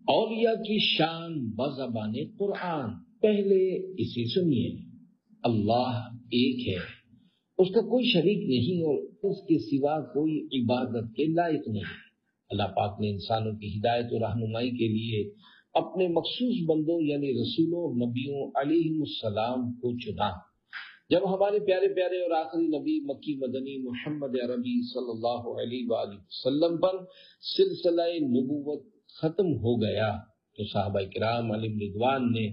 اولیاء کی شان بزبان قرآن. پہلے اسے سنیے. اللہ ایک ہے، اس کا کوئی شریک نہیں اور اس کے سوا کوئی عبادت کے لائق نہیں. اللہ پاک نے انسانوں کی ہدایت و رہنمائی کے لیے اپنے مخصوص بندوں یعنی رسولوں اور نبیوں علیہم السلام کو چنا. جب ہمارے پیارے پیارے اور آخری نبی مکی مدنی محمد عربی صلی اللہ علیہ وآلہ وسلم پر سلسلہ نبوت ختم ہو گیا تو صحابہ کرام علیہم رضوان نے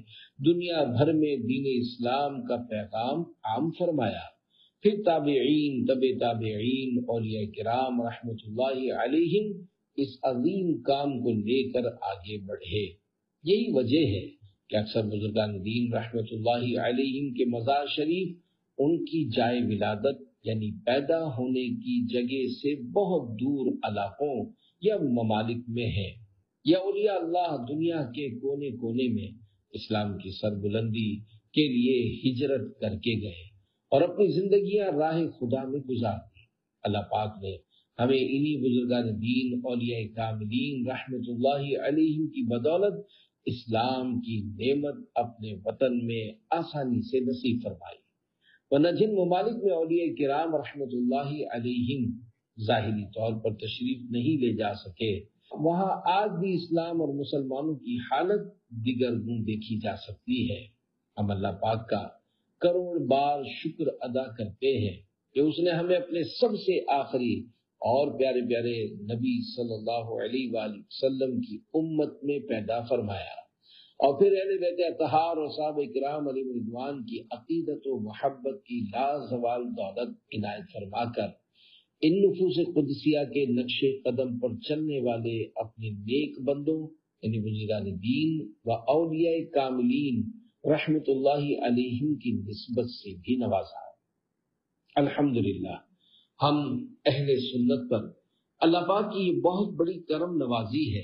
دنیا بھر میں دین اسلام کا پیغام عام فرمایا. پھر تابعین، تابعین، اولیاء کرام رحمۃ اللہ علیہم اس عظیم کام کو لے کر آگے بڑھے. یہی وجہ ہے کہ اکثر بزرگان دین رحمۃ اللہ علیہم کے مزار شریف ان کی جائے ولادت یعنی پیدا ہونے کی جگہ سے بہت دور علاقوں یا ممالک میں ہے. یا اولیاء اللہ دنیا کے کونے کونے میں اسلام کی سربلندی کے لیے ہجرت کر کے گئے اور اپنی زندگیاں راہ خدا میں گزار دی. اللہ پاک نے ہمیں انہی بزرگان دین اولیاء کاملین رحمت اللہ علیہم کی بدولت اسلام کی نعمت اپنے وطن میں آسانی سے نصیب فرمائی. ورنہ جن ممالک میں اولیاء کرام رحمت اللہ علیہم ظاہری طور پر تشریف نہیں لے جا سکے، وہاں آج بھی اسلام اور مسلمانوں کی حالت دیگر گون دیکھی جا سکتی ہے. ہم اللہ پاک کا کروڑ بار شکر ادا کرتے ہیں کہ اس نے ہمیں اپنے سب سے آخری اور پیارے پیارے نبی صلی اللہ علیہ وآلہ وسلم کی امت میں پیدا فرمایا اور پھر اہل بیت اطہار اور صحابہ کرام علیہ رضوان کی عقیدت و محبت کی لازوال دولت عنایت فرما کر ان نفوس قدسیہ کے نقش قدم پر چلنے والے اپنے نیک بندوں یعنی بزرگان دین و اولیاء کاملین رحمت اللہ علیہم کی نسبت سے بھی نوازا. الحمدللہ ہم اہل سنت پر اللہ پاک کی یہ بہت بڑی کرم نوازی ہے.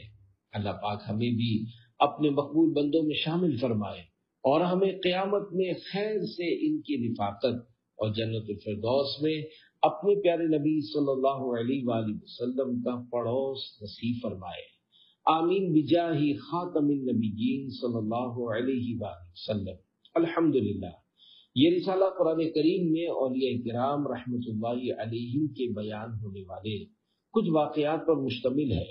اللہ پاک ہمیں بھی اپنے مقبول بندوں میں شامل فرمائے اور ہمیں قیامت میں خیر سے ان کی رفاقت اور جنت الفردوس میں اپنے پیارے نبی صلی اللہ علیہ وآلہ وسلم کا پڑوس نصیب فرمائے. آمین بجاہ خاتم النبیین صلی اللہ علیہ وآلہ وسلم. الحمدللہ یہ رسالہ قرآن کریم میں اولیاء کرام رحمت اللہ علیہم کے بیان ہونے والے کچھ واقعات پر مشتمل ہے.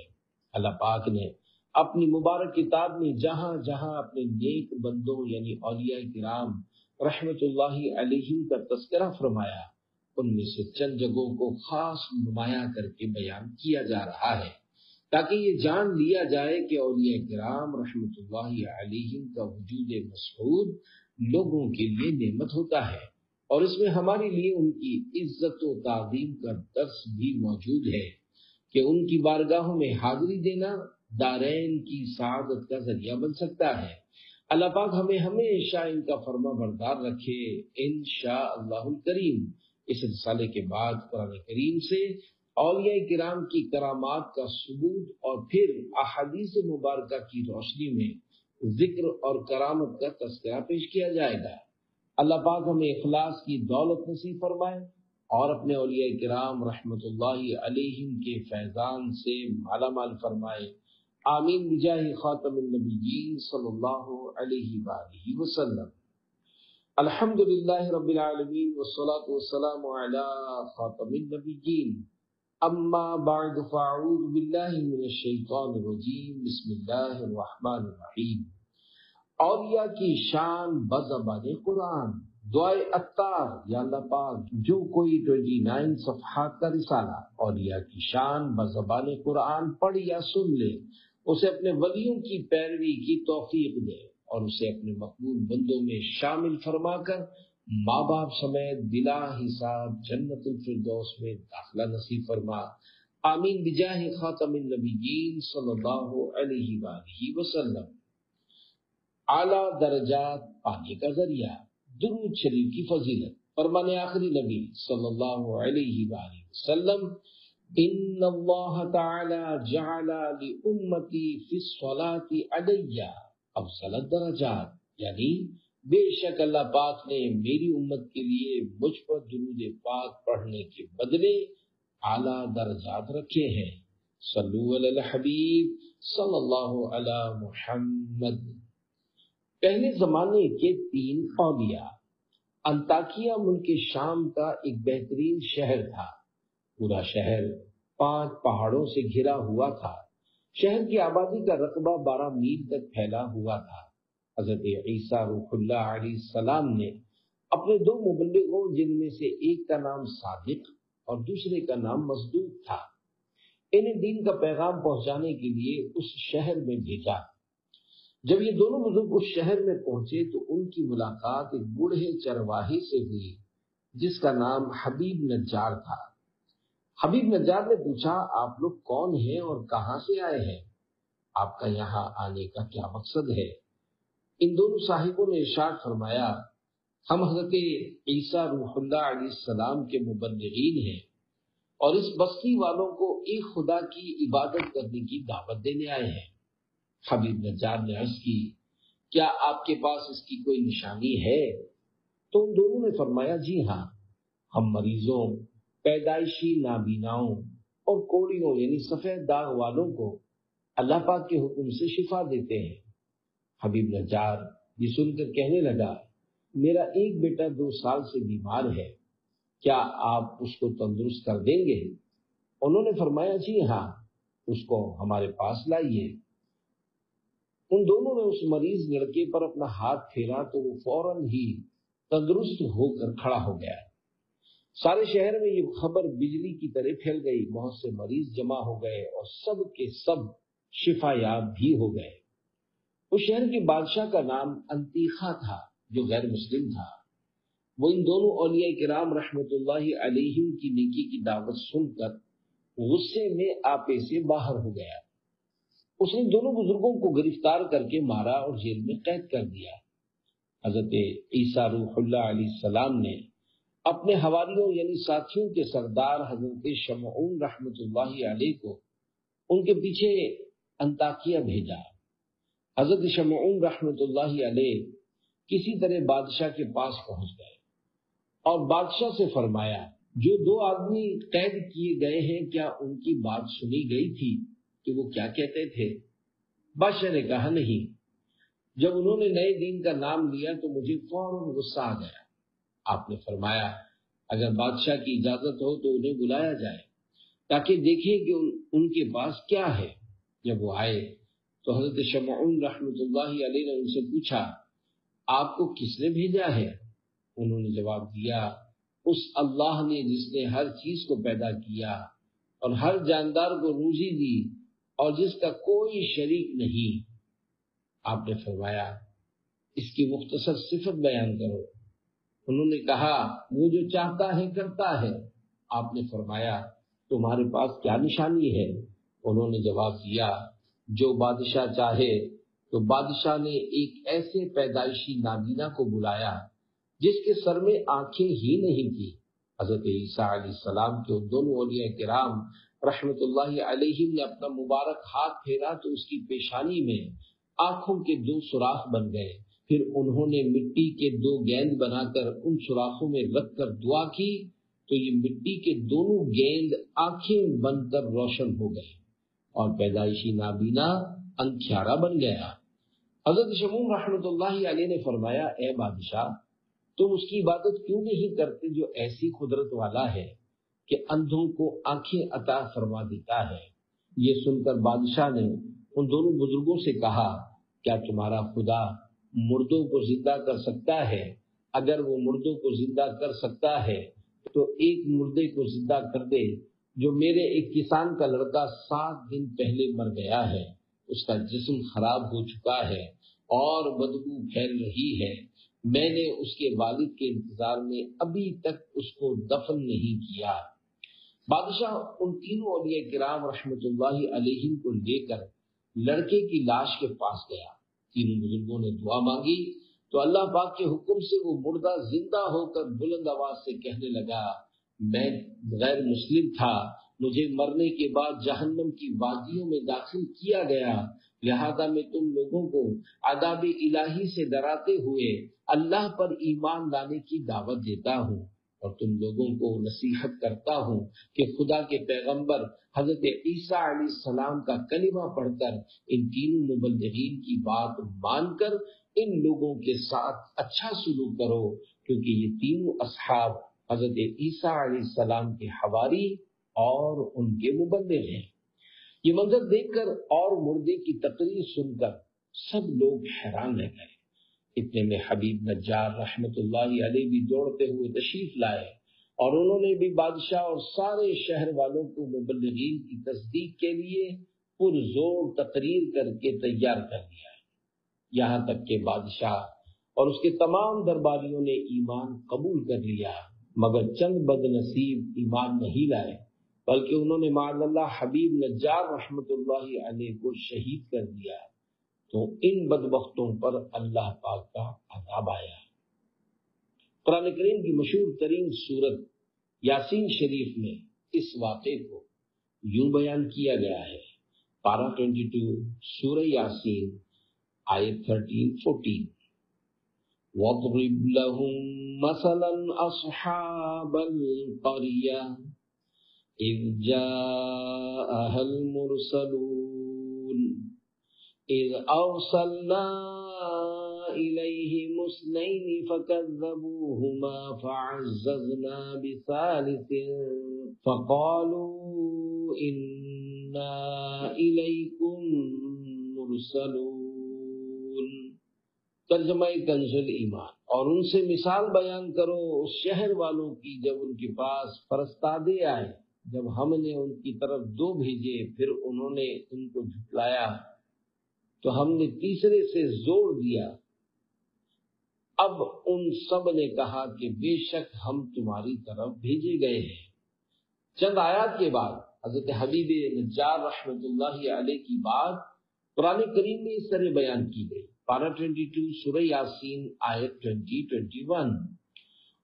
اللہ پاک نے اپنی مبارک کتاب میں جہاں جہاں اپنے نیک بندوں یعنی اولیاء کرام رحمت اللہ علیہم کا تذکرہ فرمایا، ان میں سے چند جگہوں کو خاص نمایاں کر کے بیان کیا جا رہا ہے تاکہ یہ جان لیا جائے کہ اولیاء کرام رحمت اللہ علیہم کا وجود مسعود لوگوں کے لیے نعمت ہوتا ہے اور اس میں ہمارے لیے ان کی عزت و تعظیم کا درس بھی موجود ہے کہ ان کی بارگاہوں میں حاضری دینا دارین کی سعادت کا ذریعہ بن سکتا ہے. اللہ پاک ہمیں ہمیشہ ان کا فرما بردار رکھے انشاءاللہ الکریم. اس رسالے کے بعد قرآن کریم سے اولیاء کرام کی کرامات کا ثبوت اور پھر احادیث مبارکہ کی روشنی میں ذکر اور کرامت کا تذکرہ پیش کیا جائے گا. اللہ پاک ہمیں اخلاص کی دولت نصیب فرمائے اور اپنے اولیاء کرام رحمت اللہ علیہم کے فیضان سے مالا مال فرمائے. آمین بجاہ خاتم النبیین صلی اللہ علیہ وآلہ وسلم. الحمدللہ رب العالمین والصلاة والسلام علی خاتم النبیین. اما بعد فاعوذ باللہ من الشیطان الرجیم. بسم اللہ الرحمن الرحیم. اولیاء کی شان بزبان قرآن. دعائے اتار یا اللہ پاک جو کوئی 29 صفحات کا رسالہ اولیاء کی شان بزبان قرآن پڑھ یا سن لے اسے اپنے ولیوں کی پیروی کی توفیق دے اور اسے اپنے مقبول بندوں میں شامل فرما کر ماں باپ سمیت بلا حساب جنت الفردوس میں داخلہ نصیب فرما. آمین بجاہ خاتم النبیین صلی اللہ علیہ وآلہ وسلم. اعلیٰ درجات پانے کا ذریعہ درود شریف کی فضیلت. فرمان آخری نبی صلی اللہ علیہ وآلہ وسلم ان اللہ تعالی جعل لامتی فی الصلاۃ علی افضل الدرجات، یعنی بے شک اللہ پاک نے میری امت کے لیے مجھ پر درود پاک پڑھنے کے بدلے اعلیٰ درجات رکھے ہیں. صلو علی الحبیب صلی اللہ علی محمد۔ پہلے زمانے کے 3 اولیاء۔ انطاکیہ ملک شام کا ایک بہترین شہر تھا۔ پورا شہر 5 پہاڑوں سے گھرا ہوا تھا۔ شہر کی آبادی کا رقبہ 12 میل تک پھیلا ہوا تھا۔ حضرت عیسیٰ روح اللہ علیہ السلام نے اپنے 2 مبلغوں، جن میں سے ایک کا نام صادق اور دوسرے کا نام مصدوق تھا، انہیں دین کا پیغام پہنچانے کے لیے اس شہر میں بھیجا۔ جب یہ دونوں بزرگ اس شہر میں پہنچے تو ان کی ملاقات ایک بوڑھے چرواہے سے ہوئی جس کا نام حبیب نجار تھا۔ حبیب نجار نے پوچھا، آپ لوگ کون ہیں اور کہاں سے آئے ہیں؟ آپ کا یہاں آنے کا کیا مقصد ہے؟ ان دونوں صاحبوں نے ارشاد فرمایا، ہم حضرت عیسیٰ روح اللہ علیہ السلام کے مبلغین ہیں اور اس بستی والوں کو ایک خدا کی عبادت کرنے کی دعوت دینے آئے ہیں۔ حبیب نجار نے عرض کی، کیا آپ کے پاس اس کی کوئی نشانی ہے؟ تو ان دونوں نے فرمایا، جی ہاں، ہم مریضوں، پیدائشی نابیناؤں اور کوڑیوں یعنی سفید داغ والوں کو اللہ پاک کے حکم سے شفا دیتے ہیں۔ حبیب نجار یہ سن کر کہنے لگا، میرا ایک بیٹا 2 سال سے بیمار ہے، کیا آپ اس کو تندرست کر دیں گے؟ انہوں نے فرمایا، جی ہاں، اس کو ہمارے پاس لائیے۔ ان دونوں نے اس مریض لڑکے پر اپنا ہاتھ پھیرا تو وہ فوراً ہی تندرست ہو کر کھڑا ہو گیا۔ سارے شہر میں یہ خبر بجلی کی طرح پھیل گئی، بہت سے مریض جمع ہو گئے اور سب کے سب شفا یاب بھی ہو گئے۔ اس شہر کے بادشاہ کا نام انتیخا تھا جو غیر مسلم تھا۔ وہ ان دونوں اولیاء کرام رحمت اللہ علیہم کی نیکی کی دعوت سن کر غصے میں آپے سے باہر ہو گیا۔ اس نے دونوں بزرگوں کو گرفتار کر کے مارا اور جیل میں قید کر دیا۔ حضرت عیسیٰ روح اللہ علیہ السلام نے اپنے حواریوں یعنی ساتھیوں کے سردار حضرت شمعون رحمت اللہ علیہ کو ان کے پیچھے انطاکیہ بھیجا۔ حضرت شمعون رحمت اللہ علیہ کسی طرح بادشاہ کے پاس پہنچ گئے اور بادشاہ سے فرمایا، جو 2 آدمی قید کیے گئے ہیں کیا ان کی بات سنی گئی تھی کہ وہ کیا کہتے تھے؟ بادشاہ نے کہا، نہیں۔ جب انہوں نے نئے دین کا نام لیا تو مجھے فوراً غصہ آ گیا۔ آپ نے فرمایا، اگر بادشاہ کی اجازت ہو تو انہیں بلایا جائے تاکہ دیکھیں کہ ان کے پاس کیا ہے۔ جب وہ آئے تو حضرت شمعون رحمت اللہ علیہ نے ان سے پوچھا، آپ کو کس نے بھیجا ہے؟ انہوں نے جواب دیا، اس اللہ نے جس نے ہر چیز کو پیدا کیا اور ہر جاندار کو روزی دی اور جس کا کوئی شریک نہیں۔ آپ نے فرمایا، اس کی مختصر صفت بیان کرو۔ انہوں نے کہا، وہ جو چاہتا ہے کرتا ہے۔ آپ نے فرمایا، تمہارے پاس کیا نشانی ہے؟ انہوں نے جواب دیا، جو بادشاہ چاہے۔ تو بادشاہ نے ایک ایسے پیدائشی نابینا کو بلایا جس کے سر میں آنکھیں ہی نہیں تھی۔ حضرت عیسیٰ علیہ السلام کے دونوں اولیاء کرام رحمت اللہ علیہم نے اپنا مبارک ہاتھ پھیرا تو اس کی پیشانی میں آنکھوں کے 2 سوراخ بن گئے۔ پھر انہوں نے مٹی کے 2 گیند بنا کر ان سوراخوں میں رکھ کر دعا کی تو یہ مٹی کے دونوں گیند آنکھیں بن کر روشن ہو گئے اور پیدائشی نابینا انکھیارا بن گیا۔ حضرت شمعون رحمت اللہ علیہ نے فرمایا، اے بادشاہ، تم اس کی عبادت کیوں نہیں کرتے جو ایسی قدرت والا ہے کہ اندھوں کو آنکھیں عطا فرما دیتا ہے؟ یہ سن کر بادشاہ نے ان دونوں بزرگوں سے کہا، کیا تمہارا خدا مردوں کو زندہ کر سکتا ہے؟ اگر وہ مردوں کو زندہ کر سکتا ہے تو ایک مردے کو زندہ کر دے جو میرے ایک کسان کا لڑکا 7 دن پہلے مر گیا ہے، اس کا جسم خراب ہو چکا ہے اور بدبو پھیل رہی ہے، میں نے اس کے والد کے انتظار میں ابھی تک اس کو دفن نہیں کیا۔ بادشاہ ان تینوں اولیاء کرام رحمت اللہ علیہم کو لے کر لڑکے کی لاش کے پاس گیا۔ تینوں بزرگوں نے دعا مانگی تو اللہ پاک کے حکم سے وہ مردہ زندہ ہو کر بلند آواز سے کہنے لگا، میں غیر مسلم تھا، مجھے مرنے کے بعد جہنم کی وادیوں میں داخل کیا گیا، لہذا میں تم لوگوں کو عذاب الہی سے ڈراتے ہوئے اللہ پر ایمان لانے کی دعوت دیتا ہوں۔ اور تم لوگوں کو نصیحت کرتا ہوں کہ خدا کے پیغمبر حضرت عیسیٰ علیہ السلام کا کلمہ پڑھ کر ان تینوں مبلغین کی بات مان کر ان لوگوں کے ساتھ اچھا سلوک کرو، کیونکہ یہ تینوں اصحاب حضرت عیسیٰ علیہ السلام کے حواری اور ان کے مبلغ ہیں۔ یہ منظر دیکھ کر اور مردے کی تقریر سن کر سب لوگ حیران رہ گئے۔ اتنے میں حبیب نجار رحمت اللہ علیہ بھی دوڑتے ہوئے تشریف لائے اور انہوں نے بھی بادشاہ اور سارے شہر والوں کو مبلغین کی تصدیق کے لیے پرزور تقریر کر کے تیار کر دیا، یہاں تک کہ بادشاہ اور اس کے تمام درباریوں نے ایمان قبول کر لیا، مگر چند بد نصیب ایمان نہیں لائے، بلکہ انہوں نے معاذ اللہ حبیب نجار رحمت اللہ علیہ کو شہید کر دیا۔ تو ان بدبختوں پر اللہ پاک کا عذاب آیا۔ قرآن کریم کی مشہور ترین سورت یاسین شریف میں اس واقعے کو یوں بیان کیا گیا ہے۔ پارہ 22 سورہ یاسین آیت 13-14، وَاضْرِبْ لَهُمْ مَثَلًا أَصْحَابَ الْقَرْيَةِ إِذْ جَاءَهَا الْمُرْسَلُونَ إِذْ أَرْسَلْنَا إِلَيْهِمُ اثْنَيْنِ فَكَذَّبُوهُمَا فَعَزَّزْنَا بِثَالِثٍ فَقَالُوا إِنَّا إِلَيْكُمْ مُرْسَلُونَ۔ ترجمہ کنز ایمان۔ اور ان سے مثال بیان کرو اس شہر والوں کی جب ان کے پاس فرستادے آئے، جب ہم نے ان کی طرف دو بھیجے پھر انہوں نے ان کو جھٹلایا تو ہم نے تیسرے سے زور دیا۔ اب ان سب نے کہا کہ بے شک ہم تمہاری طرف بھیجے گئے ہیں۔ چند آیات کے بعد حضرت حبیب نجار رحمت اللہ علیہ کی بات قرآن کریم میں اس طرح بیان کی گئی۔ پارہ 22 سورہ یاسین آیت 20-21،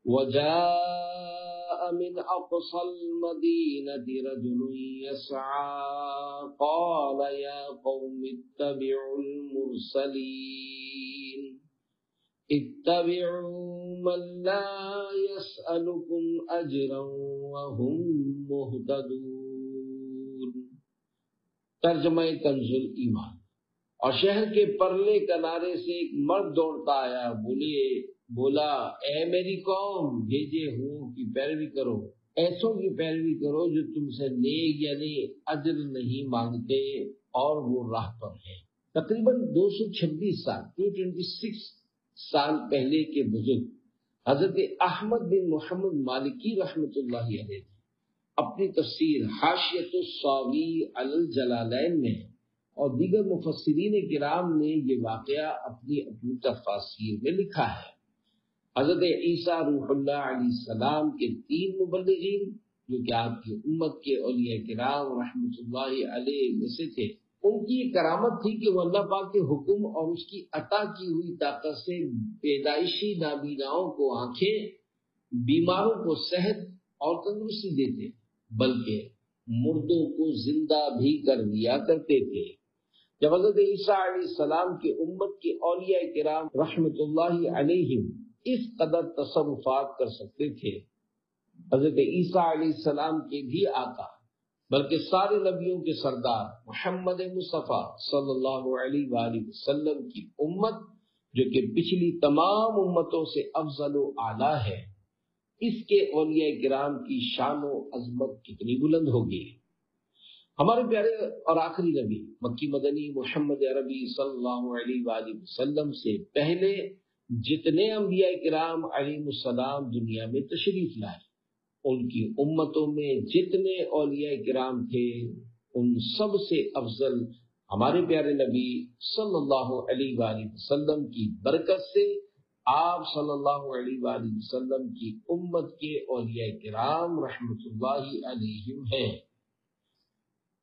وَجَاءَ مِنْ أَقْصَى الْمَدِينَةِ رَجُلٌ يَسْعَىٰ قَالَ يَا قَوْمِ اتَّبِعُوا الْمُرْسَلِينَ اتَّبِعُوا مَن لَّا يَسْأَلُكُمْ أَجْرًا وَهُم مُّهْتَدُونَ۔ ترجمہ کنز ایمان۔ اور شہر کے پرلے کنارے سے ایک مرد دوڑتا آیا، بولا اے میری قوم، بھیجے ہوں کی پیروی کرو، ایسوں کی پیروی کرو جو تم سے نیک یعنی اجر نہیں مانگتے اور وہ راہ پر ہیں۔ تقریباً 226 سال 226 سال پہلے کے بزرگ حضرت احمد بن محمد مالکی رحمت اللہ علیہ اپنی تفسیر حاشیۃ الصاوی علی الجلالین میں اور دیگر مفسرین کرام نے یہ واقعہ اپنی تفاسیر میں لکھا ہے۔ حضرت عیسیٰ روح اللہ علیہ السلام کے 3 مبلغین جو کہ آپ کی امت کے اولیاء کرام رحمت اللہ علیہ میں سے تھے، ان کی یہ کرامت تھی کہ وہ اللہ پاک کے حکم اور اس کی عطا کی ہوئی طاقت سے پیدائشی نابیناؤں کو آنکھیں، بیماروں کو صحت اور تندرستی دیتے، بلکہ مردوں کو زندہ بھی کر دیا کرتے تھے۔ جب حضرت عیسیٰ علیہ السلام کی امت کے اولیاء کرام رحمت اللہ علیہم اس قدر تصرفات کر سکتے تھے، حضرت عیسیٰ علیہ السلام کے بھی آقا بلکہ سارے نبیوں کے سردار محمد مصطفیٰ صلی اللہ علیہ وآلہ وسلم کی امت جو کہ پچھلی تمام امتوں سے افضل و اعلیٰ ہے، اس کے اولیاء کرام کی شان و عظمت کتنی بلند ہوگی۔ ہمارے پیارے اور آخری نبی مکی مدنی محمد عربی صلی اللہ علیہ وآلہ وسلم سے پہلے جتنے انبیاء کرام علیہ السلام دنیا میں تشریف لائے، ان کی امتوں میں جتنے اولیاء کرام تھے، ان سب سے افضل ہمارے پیارے نبی صلی اللہ علیہ وآلہ وسلم کی برکت سے آپ صلی اللہ علیہ وآلہ وسلم کی امت کے اولیاء کرام رحمت اللہ علیہم ہیں۔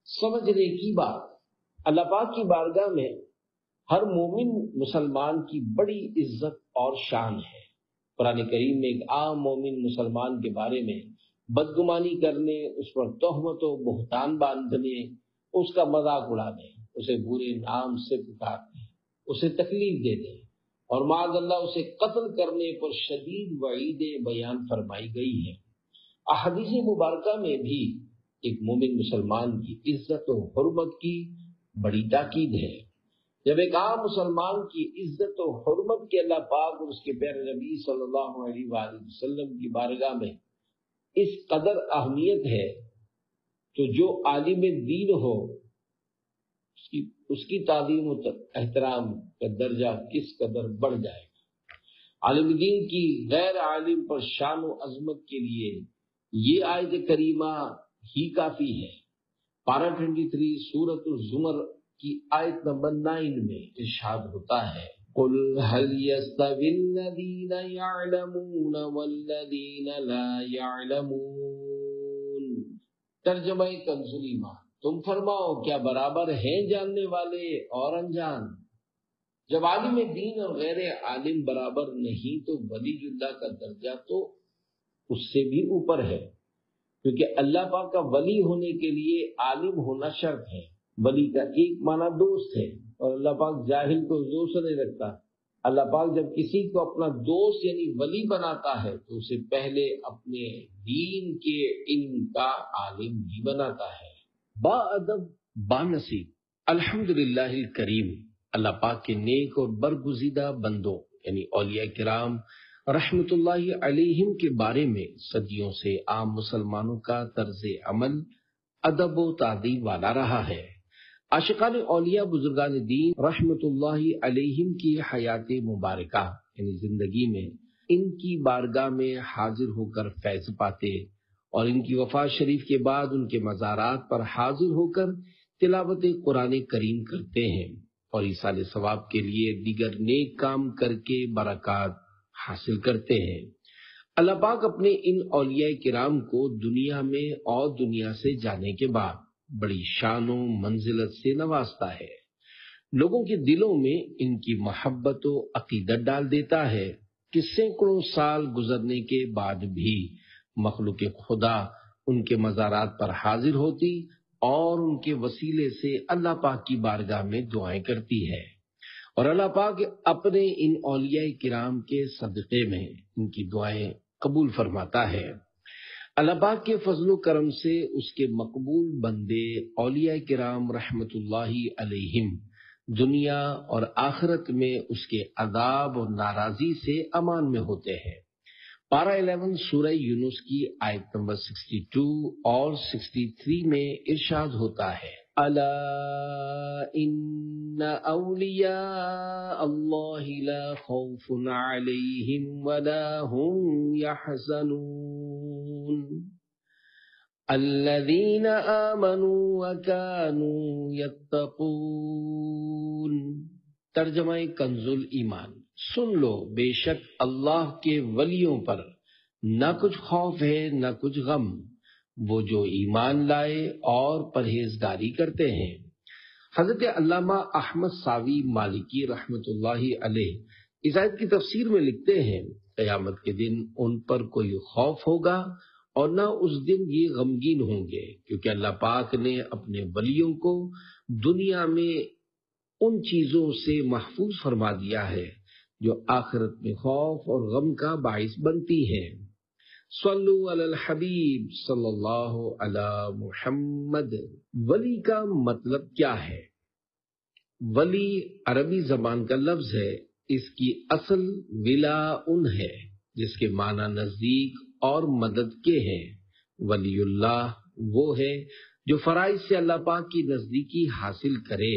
سمجھنے کی بات، اللہ پاک کی بارگاہ میں ہر مومن مسلمان کی بڑی عزت اور شان ہے۔ قرآن کریم میں ایک عام مومن مسلمان کے بارے میں بدگمانی کرنے، اس پر تہمت و بہتان باندھنے، اس کا مذاق اڑانے، اسے برے نام سے پکارنے، اسے تکلیف دینے اور معاذ اللہ اسے قتل کرنے پر شدید وعیدیں بیان فرمائی گئی ہیں۔ احادیث مبارکہ میں بھی ایک مومن مسلمان کی عزت و حرمت کی بڑی تاکید ہے۔ جب ایک عام مسلمان کی عزت و حرمت کے اللہ پاک اور اس کے پیارے نبی صلی اللہ علیہ وآلہ وسلم کی بارگاہ میں اس قدر اہمیت ہے تو جو عالم دین ہو اس کی تعظیم و احترام کا درجہ کس قدر بڑھ جائے گا۔ عالم دین کی غیر عالم پر شان و عظمت کے لیے یہ آیت کریمہ ہی کافی ہے۔ پارہ 23 سورۃ الزمر کی آیت نمبر 9 میں ارشاد ہوتا ہے، قُلْ هَلْ يَسْتَوِي الَّذِينَ يَعْلَمُونَ وَالَّذِينَ لَا يَعْلَمُونَ۔ ترجمہ کنز ایمان، تم فرماؤ کیا برابر ہیں جاننے والے اور انجان؟ جب عالم دین اور غیر عالم برابر نہیں تو ولی اللہ کا درجہ تو اس سے بھی اوپر ہے، کیونکہ اللہ پاک کا ولی ہونے کے لیے عالم ہونا شرط ہے۔ ولی کا ایک معنی دوست ہے، اور اللہ پاک جاہل کو دوست نہیں رکھتا۔ اللہ پاک جب کسی کو اپنا دوست یعنی ولی بناتا ہے تو اسے پہلے اپنے دین کے علم کا عالم بھی بناتا ہے۔ با ادب با نصیب الحمدللہ الکریم، اللہ پاک کے نیک اور برگزیدہ بندوں یعنی اولیاء کرام رحمت اللہ علیہم کے بارے میں صدیوں سے عام مسلمانوں کا طرز عمل ادب و تعظیم والا رہا ہے۔ عاشقان اولیاء بزرگان دین رحمت اللہ علیہم کی حیات مبارکہ یعنی زندگی میں ان کی بارگاہ میں حاضر ہو کر فیض پاتے اور ان کی وفات شریف کے بعد ان کے مزارات پر حاضر ہو کر تلاوت قرآن کریم کرتے ہیں اور ایصال ثواب کے لیے دیگر نیک کام کر کے برکات حاصل کرتے ہیں۔ اللہ پاک اپنے ان اولیاء کرام کو دنیا میں اور دنیا سے جانے کے بعد بڑی شان و منزلت سے نوازتا ہے، لوگوں کے دلوں میں ان کی محبت و عقیدت ڈال دیتا ہے کہ سینکڑوں سال گزرنے کے بعد بھی مخلوق خدا ان کے مزارات پر حاضر ہوتی اور ان کے وسیلے سے اللہ پاک کی بارگاہ میں دعائیں کرتی ہے، اور اللہ پاک اپنے ان اولیاء کرام کے صدقے میں ان کی دعائیں قبول فرماتا ہے۔ اللہ پاک کے فضل و کرم سے اس کے مقبول بندے اولیاء کرام رحمت اللہ علیہم دنیا اور آخرت میں اس کے عذاب اور ناراضی سے امان میں ہوتے ہیں۔ پارہ 11 سورہ یونس کی آیت نمبر 62 اور 63 میں ارشاد ہوتا ہے، الا ان اولیاء اللہ لا خوف علیہم ولا هم يحزنون الذین آمنوا وكانوا يتقون۔ ترجمہ کنز ایمان، سن لو بے شک اللہ کے ولیوں پر نہ کچھ خوف ہے نہ کچھ غم، وہ جو ایمان لائے اور پرہیزگاری کرتے ہیں۔ حضرت علامہ احمد ساوی مالکی رحمت اللہ علیہ اس آیت کی تفسیر میں لکھتے ہیں، قیامت کے دن ان پر کوئی خوف ہوگا اور نہ اس دن یہ غمگین ہوں گے، کیونکہ اللہ پاک نے اپنے ولیوں کو دنیا میں ان چیزوں سے محفوظ فرما دیا ہے جو آخرت میں خوف اور غم کا باعث بنتی ہیں۔ صلو علی الحبیب صلی اللہ علی محمد۔ ولی کا مطلب کیا ہے؟ ولی عربی زبان کا لفظ ہے، اس کی اصل ولاء ہے جس کے معنی نزدیک اور مدد کے ہیں۔ ولی اللہ وہ ہے جو فرائض سے اللہ پاک کی نزدیکی حاصل کرے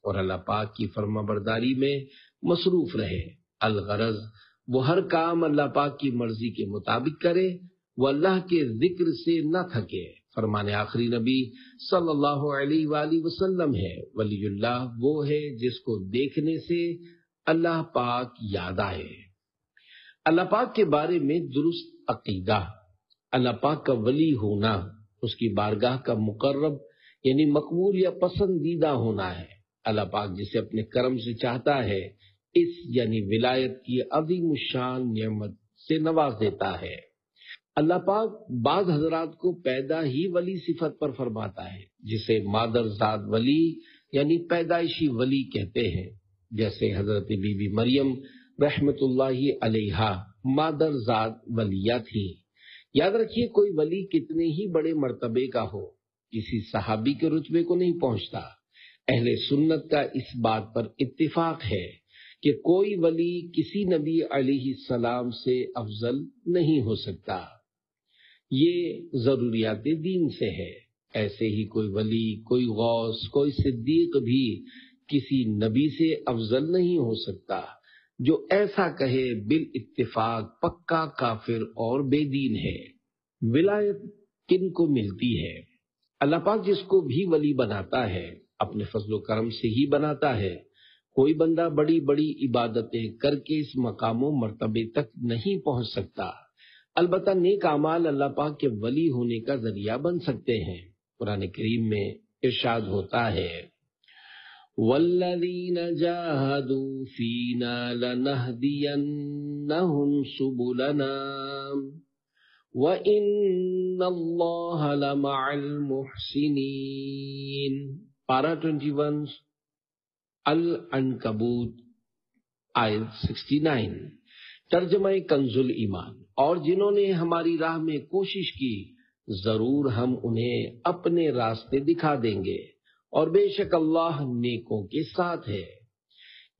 اور اللہ پاک کی فرما برداری میں مصروف رہے۔ الغرض وہ ہر کام اللہ پاک کی مرضی کے مطابق کرے، وہ اللہ کے ذکر سے نہ تھکے۔ فرمان آخری نبی صلی اللہ علیہ وآلہ وسلم ہے، ولی اللہ وہ ہے جس کو دیکھنے سے اللہ پاک یاد آئے۔ اللہ پاک کے بارے میں درست عقیدہ، اللہ پاک کا ولی ہونا اس کی بارگاہ کا مقرب یعنی مقبول یا پسندیدہ ہونا ہے۔ اللہ پاک جسے اپنے کرم سے چاہتا ہے اس یعنی ولایت کی عظیم الشان نعمت سے نواز دیتا ہے۔ اللہ پاک بعض حضرات کو پیدا ہی ولی صفت پر فرماتا ہے، جسے مادر ذات ولی یعنی پیدائشی ولی کہتے ہیں، جیسے حضرت بی بی مریم رحمت اللہ علیہا مادر ذات ولیہ تھی۔ یاد رکھیے کوئی ولی کتنے ہی بڑے مرتبے کا ہو کسی صحابی کے رتبے کو نہیں پہنچتا۔ اہل سنت کا اس بات پر اتفاق ہے کہ کوئی ولی کسی نبی علیہ السلام سے افضل نہیں ہو سکتا، یہ ضروریات دین سے ہے۔ ایسے ہی کوئی ولی، کوئی غوث، کوئی صدیق بھی کسی نبی سے افضل نہیں ہو سکتا۔ جو ایسا کہے بالاتفاق پکا کافر اور بے دین ہے۔ ولایت کن کو ملتی ہے؟ اللہ پاک جس کو بھی ولی بناتا ہے اپنے فضل و کرم سے ہی بناتا ہے۔ کوئی بندہ بڑی بڑی عبادتیں کر کے اس مقام و مرتبے تک نہیں پہنچ سکتا، البتہ نیک اعمال اللہ پاک کے ولی ہونے کا ذریعہ بن سکتے ہیں۔ قرآن کریم میں ارشاد ہوتا ہے وَالَّذِينَ جَاهَدُوا فِينَا لَنَهْدِيَنَّهُمْ سُبُلَنَا وَإِنَّ اللَّهَ لَمَعَ الْمُحْسِنِينَ۔ پارہ 21 العنکبوت آیت 69۔ ترجمہ کنز الایمان، اور جنہوں نے ہماری راہ میں کوشش کی ضرور ہم انہیں اپنے راستے دکھا دیں گے، اور بے شک اللہ نیکوں کے ساتھ ہے۔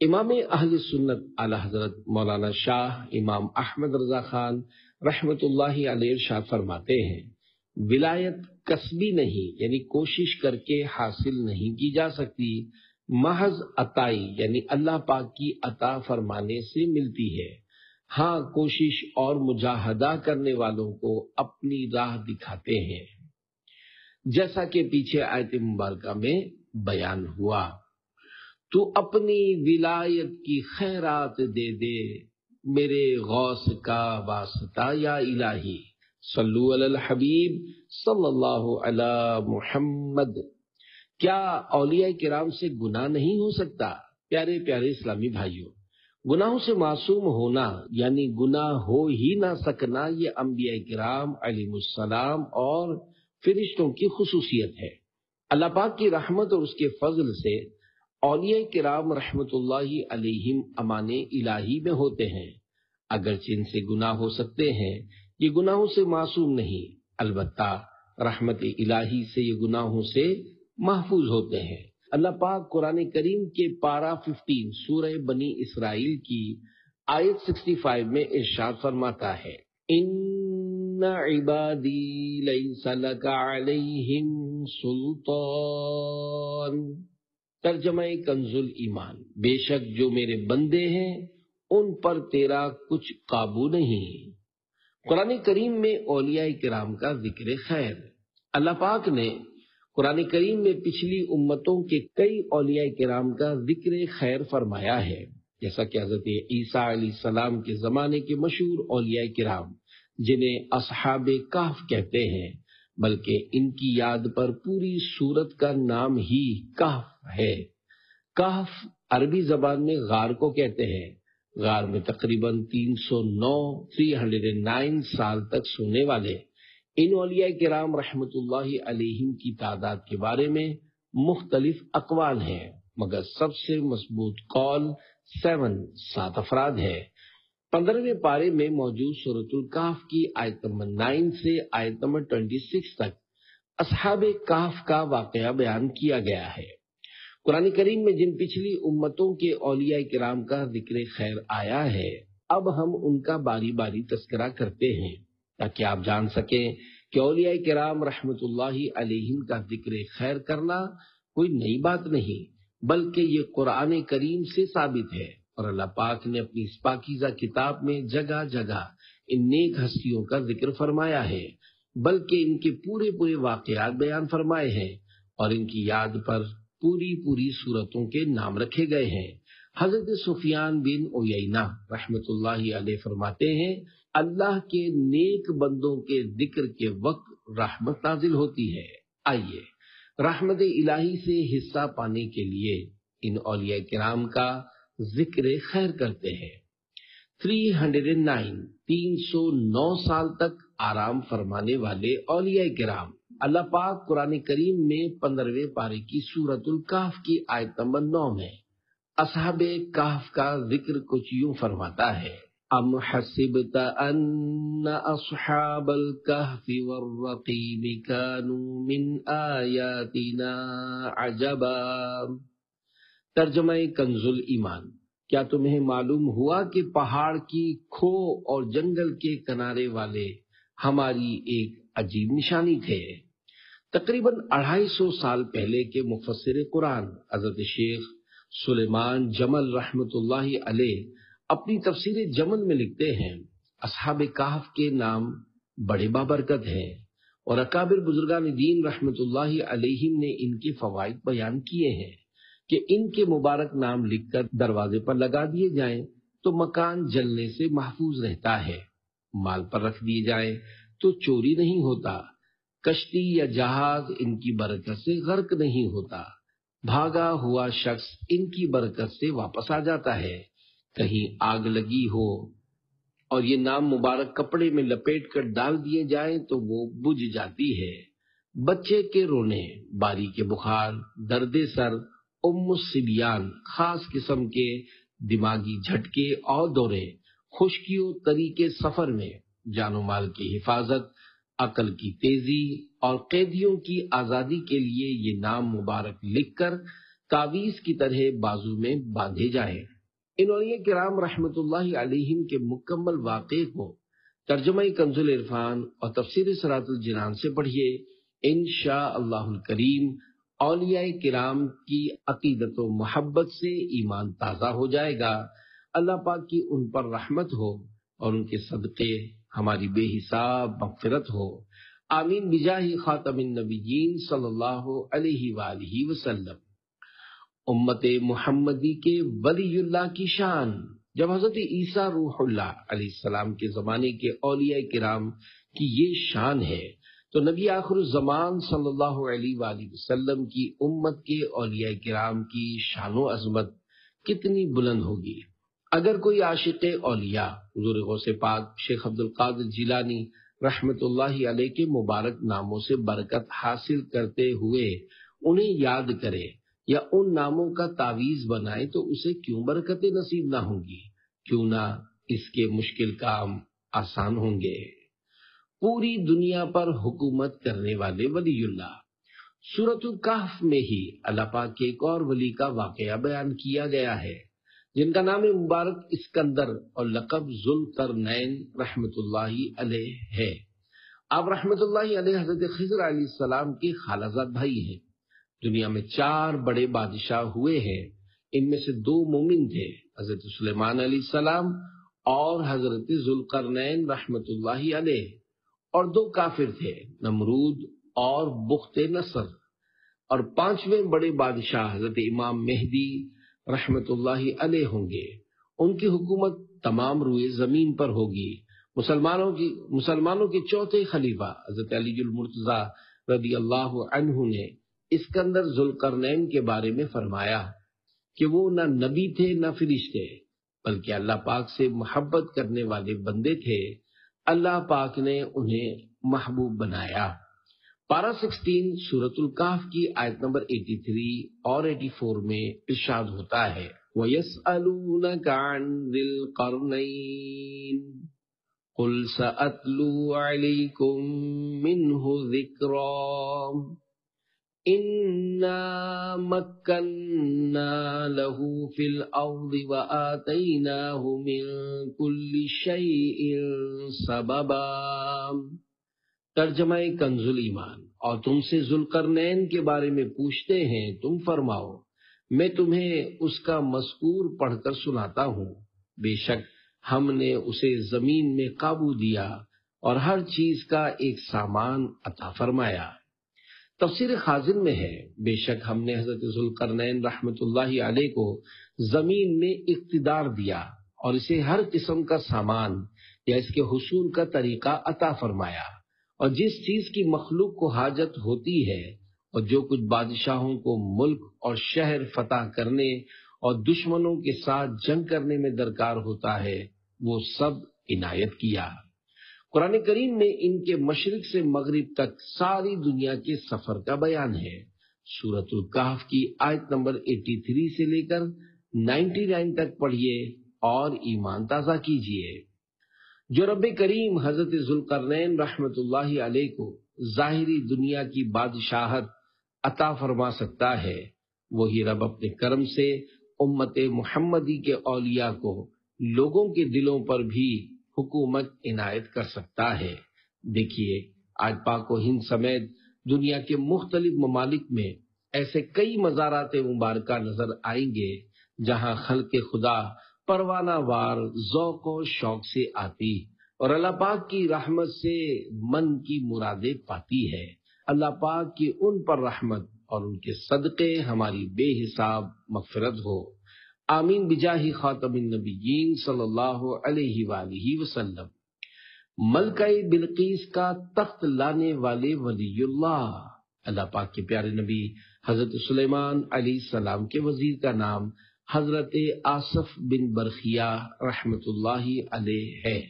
امام اہل سنت اعلی حضرت مولانا شاہ امام احمد رضا خان رحمت اللہ علیہ ارشاد فرماتے ہیں ولایت کسبی نہیں، یعنی کوشش کر کے حاصل نہیں کی جا سکتی، محض عطائی یعنی اللہ پاک کی عطا فرمانے سے ملتی ہے۔ ہاں کوشش اور مجاہدہ کرنے والوں کو اپنی راہ دکھاتے ہیں، جیسا کہ پیچھے آیت مبارکہ میں بیان ہوا۔ تو اپنی ولایت کی خیرات دے دے میرے غوث کا واسطہ یا الہی، صلو علی الحبیب صلی اللہ علی محمد۔ کیا اولیاء کرام سے گناہ نہیں ہو سکتا؟ پیارے پیارے اسلامی بھائیوں، گناہوں سے معصوم ہونا یعنی گناہ ہو ہی نہ سکنا، یہ انبیاء کرام علیہ السلام اور فرشتوں کی خصوصیت ہے۔ اللہ پاک کی رحمت اور اس کے فضل سے اولیاء کرام رحمت اللہ علیہم امان الہی میں ہوتے ہیں، اگرچہ ان سے گناہ ہو سکتے ہیں، یہ گناہوں سے معصوم نہیں، البتہ رحمت الہی سے یہ گناہوں سے محفوظ ہوتے ہیں۔ اللہ پاک قرآن کریم کے پارہ 15 سورہ بنی اسرائیل کی آیت 65 میں ارشاد فرماتا ہے ان عبادی لیس لک علیہم سلطان۔ ترجمہ کنز الایمان، بے شک جو میرے بندے ہیں ان پر تیرا کچھ قابو نہیں۔ قرآن کریم میں اولیاء کرام کا ذکر خیر، اللہ پاک نے قرآن کریم میں پچھلی امتوں کے کئی اولیاء کرام کا ذکر خیر فرمایا ہے، جیسا کہ حضرت عیسیٰ علیہ السلام کے زمانے کے مشہور اولیاء کرام جنہیں اصحاب کہف کہتے ہیں، بلکہ ان کی یاد پر پوری سورت کا نام ہی کہف ہے۔ کہف عربی زبان میں غار کو کہتے ہیں۔ غار میں تقریباً 309 سال تک سونے والے ان اولیاء کرام رحمت اللہ علیہم کی تعداد کے بارے میں مختلف اقوال ہیں، مگر سب سے مضبوط قول 7 افراد ہے۔ 15ویں پارے میں موجود سورۃ الکہف کی آیت نمبر 9 سے آیت نمبر 26 تک اصحاب کہف کا واقعہ بیان کیا گیا ہے۔ قرآن کریم میں جن پچھلی امتوں کے اولیاء کرام کا ذکر خیر آیا ہے، اب ہم ان کا باری باری تذکرہ کرتے ہیں تاکہ آپ جان سکیں کہ اولیاء کرام رحمت اللہ علیہم کا ذکر خیر کرنا کوئی نئی بات نہیں، بلکہ یہ قرآن کریم سے ثابت ہے، اور اللہ پاک نے اپنی اس پاکیزہ کتاب میں جگہ جگہ ان نیک ہستیوں کا ذکر فرمایا ہے، بلکہ ان کے پورے واقعات بیان فرمائے ہیں، اور ان کی یاد پر پوری سورتوں کے نام رکھے گئے ہیں۔ حضرت سفیان بن عیینہ رحمت اللہ علیہ فرماتے ہیں اللہ کے نیک بندوں کے ذکر کے وقت رحمت نازل ہوتی ہے۔ آئیے رحمت الہی سے حصہ پانے کے لیے ان اولیاء کرام کا ذکر خیر کرتے ہیں۔ 309 سال تک آرام فرمانے والے اولیاء کرام، اللہ پاک قرآن کریم میں 15ویں پارے کی سورۃ الکہف کی آیت نمبر 9 میں اصحاب کہف کا ذکر کچھ یوں فرماتا ہے، ام حسبت ان اصحاب الکہف والرقیم کانوا من آیاتنا عجبا۔ ترجمہ کنز ایمان، کیا تمہیں معلوم ہوا کہ پہاڑ کی کھو اور جنگل کے کنارے والے ہماری ایک عجیب نشانی تھے۔ تقریباً 250 سال پہلے کے مفسر قرآن حضرت شیخ سلیمان جمل رحمت اللہ علیہ اپنی تفسیر جمل میں لکھتے ہیں، اصحاب کہف کے نام بڑے بابرکت ہیں، اور اکابر بزرگان دین رحمت اللہ علیہم نے ان کے فوائد بیان کیے ہیں کہ ان کے مبارک نام لکھ کر دروازے پر لگا دیے جائیں تو مکان جلنے سے محفوظ رہتا ہے، مال پر رکھ دیے جائیں تو چوری نہیں ہوتا، کشتی یا جہاز ان کی برکت سے غرق نہیں ہوتا، بھاگا ہوا شخص ان کی برکت سے واپس آ جاتا ہے، کہیں آگ لگی ہو اور یہ نام مبارک کپڑے میں لپیٹ کر ڈال دیے جائیں تو وہ بجھ جاتی ہے، بچے کے رونے، باری کے بخار، درد سر، الصبیان، خاص قسم کے دماغی جھٹکے اور دورے، خشکیوں، طریقے سفر میں، جان و مال کی حفاظت، عقل کی تیزی اور قیدیوں کی آزادی کے لیے یہ نام مبارک لکھ کر تعویذ کی طرح بازو میں باندھے جائیں۔ ان اولیاء کرام رحمت اللہ علیہم کے مکمل واقعے کو ترجمہ کنز العرفان اور تفسیر صراط الجنان سے پڑھیے، انشاء اللہ الکریم اولیاء کرام کی عقیدت و محبت سے ایمان تازہ ہو جائے گا، اللہ پاک کی ان پر رحمت ہو اور ان کے صدقے ہماری بے حساب مغفرت ہو، آمین بجاہ خاتم النبیین صلی اللہ علیہ وآلہ وسلم۔ امت محمدی کے ولی اللہ کی شان، جب حضرت عیسیٰ روح اللہ علیہ السلام کے زمانے کے اولیاء کرام کی یہ شان ہے تو نبی آخر الزمان صلی اللہ علیہ وآلہ وسلم کی امت کے اولیاء کرام کی شان و عظمت کتنی بلند ہوگی۔ اگر کوئی عاشق اولیاء حضور غوث پاک شیخ عبد القادر جیلانی رحمت اللہ علیہ کے مبارک ناموں سے برکت حاصل کرتے ہوئے انہیں یاد کرے یا ان ناموں کا تعویذ بنائے تو اسے کیوں برکتیں نصیب نہ ہوں گی، کیوں نہ اس کے مشکل کام آسان ہوں گے۔ پوری دنیا پر حکومت کرنے والے ولی اللہ، سورۃ الکہف میں ہی اللہ پاک کے ایک اور ولی کا واقعہ بیان کیا گیا ہے جن کا نام مبارک اسکندر اور لقب ذوالقرنین رحمت اللہ علیہ ہے۔ آپ رحمت اللہ علیہ حضرت خضر علیہ السلام کے خالہ زاد بھائی ہیں۔ دنیا میں 4 بڑے بادشاہ ہوئے ہیں، ان میں سے 2 مومن تھے، حضرت سلیمان علیہ السلام اور حضرت ذوالقرنین رحمت اللہ علیہ، اور 2 کافر تھے، نمرود اور بخت نصر، اور 5ویں بڑے بادشاہ حضرت امام مہدی رحمت اللہ علیہ ہوں گے۔ ان کی حکومت تمام روئے زمین پر ہوگی۔ مسلمانوں کے چوتھے خلیفہ حضرت علی المرتضیٰ رضی اللہ عنہ نے اسکندر ذوالقرنین کے بارے میں فرمایا کہ وہ نہ نبی تھے نہ فرشتے، بلکہ اللہ پاک سے محبت کرنے والے بندے تھے، اللہ پاک نے انہیں محبوب بنایا۔ پارہ 16 سورۃ الکہف کی آیت نمبر 83 اور 84 میں ارشاد ہوتا ہے، وَيَسْأَلُونَكَ عَنْ ذِي الْقَرْنَيْنِ قُلْ سَأَتْلُو عَلَيْكُمْ مِنْهُ ذِكْرًا إِنَّا مَكَّنَّا لَهُ فِي الْأَرْضِ وَآتَيْنَاهُ مِنْ كُلِّ شَيْءٍ سَبَبًا۔ ترجمہ کنز ایمان، اور تم سے ذوالقرنین کے بارے میں پوچھتے ہیں، تم فرماؤ میں تمہیں اس کا مذکور پڑھ کر سناتا ہوں۔ بے شک ہم نے اسے زمین میں قابو دیا اور ہر چیز کا ایک سامان عطا فرمایا۔ تفسیر خازن میں ہے، بے شک ہم نے حضرت ذوالقرنین رحمت اللہ علیہ کو زمین میں اقتدار دیا اور اسے ہر قسم کا سامان یا اس کے حصول کا طریقہ عطا فرمایا، اور جس چیز کی مخلوق کو حاجت ہوتی ہے اور جو کچھ بادشاہوں کو ملک اور شہر فتح کرنے اور دشمنوں کے ساتھ جنگ کرنے میں درکار ہوتا ہے وہ سب عنایت کیا۔ قرآن کریم میں ان کے مشرق سے مغرب تک ساری دنیا کے سفر کا بیان ہے۔ سورۃ الکہف کی آیت نمبر 83 سے لے کر 99 تک پڑھیے اور ایمان تازہ کیجیے۔ جو رب کریم حضرت ذوالقرنین رحمت اللہ علیہ کو ظاہری دنیا کی بادشاہت عطا فرما سکتا ہے، وہی رب اپنے کرم سے امت محمدی کے اولیاء کو لوگوں کے دلوں پر بھی حکومت عنایت کر سکتا ہے۔ دیکھیے آج پاک و ہند سمیت دنیا کے مختلف ممالک میں ایسے کئی مزارات مبارکہ نظر آئیں گے جہاں خلق خدا پروانہ وار ذوق و شوق سے آتی اور اللہ پاک کی رحمت سے من کی مرادیں پاتی ہے۔ اللہ پاک کی ان پر رحمت اور ان کے صدقے ہماری بے حساب مغفرت ہو، آمین بجاہ خاتم النبیین صلی اللہ علیہ وآلہ وسلم۔ ملکہ بلقیس کا تخت لانے والے ولی اللہ پاک کے پیارے نبی حضرت سلیمان علیہ السلام کے وزیر کا نام حضرت آصف بن برخیہ رحمت اللہ علیہ ہے۔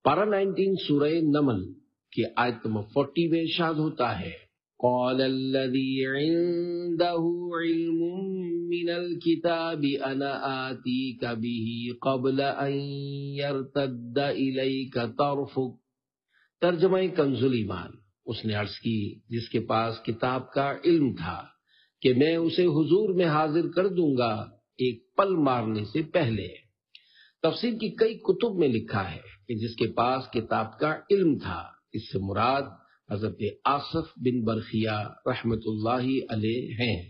پارہ 19 سورہ نمل کی آیت نمبر 40 میں ارشاد ہوتا ہے، قال الذي عنده علم من الكتاب انا آتيك به قبل ان يرتد اليك طرفك۔ ترجمہ کنز ایمان۔ اس نے عرض کی جس کے پاس کتاب کا علم تھا کہ میں اسے حضور میں حاضر کر دوں گا ایک پل مارنے سے پہلے۔ تفسیر کی کئی کتب میں لکھا ہے کہ جس کے پاس کتاب کا علم تھا، اس سے مراد حضرت آصف بن برخیہ رحمت اللہ علیہ ہیں۔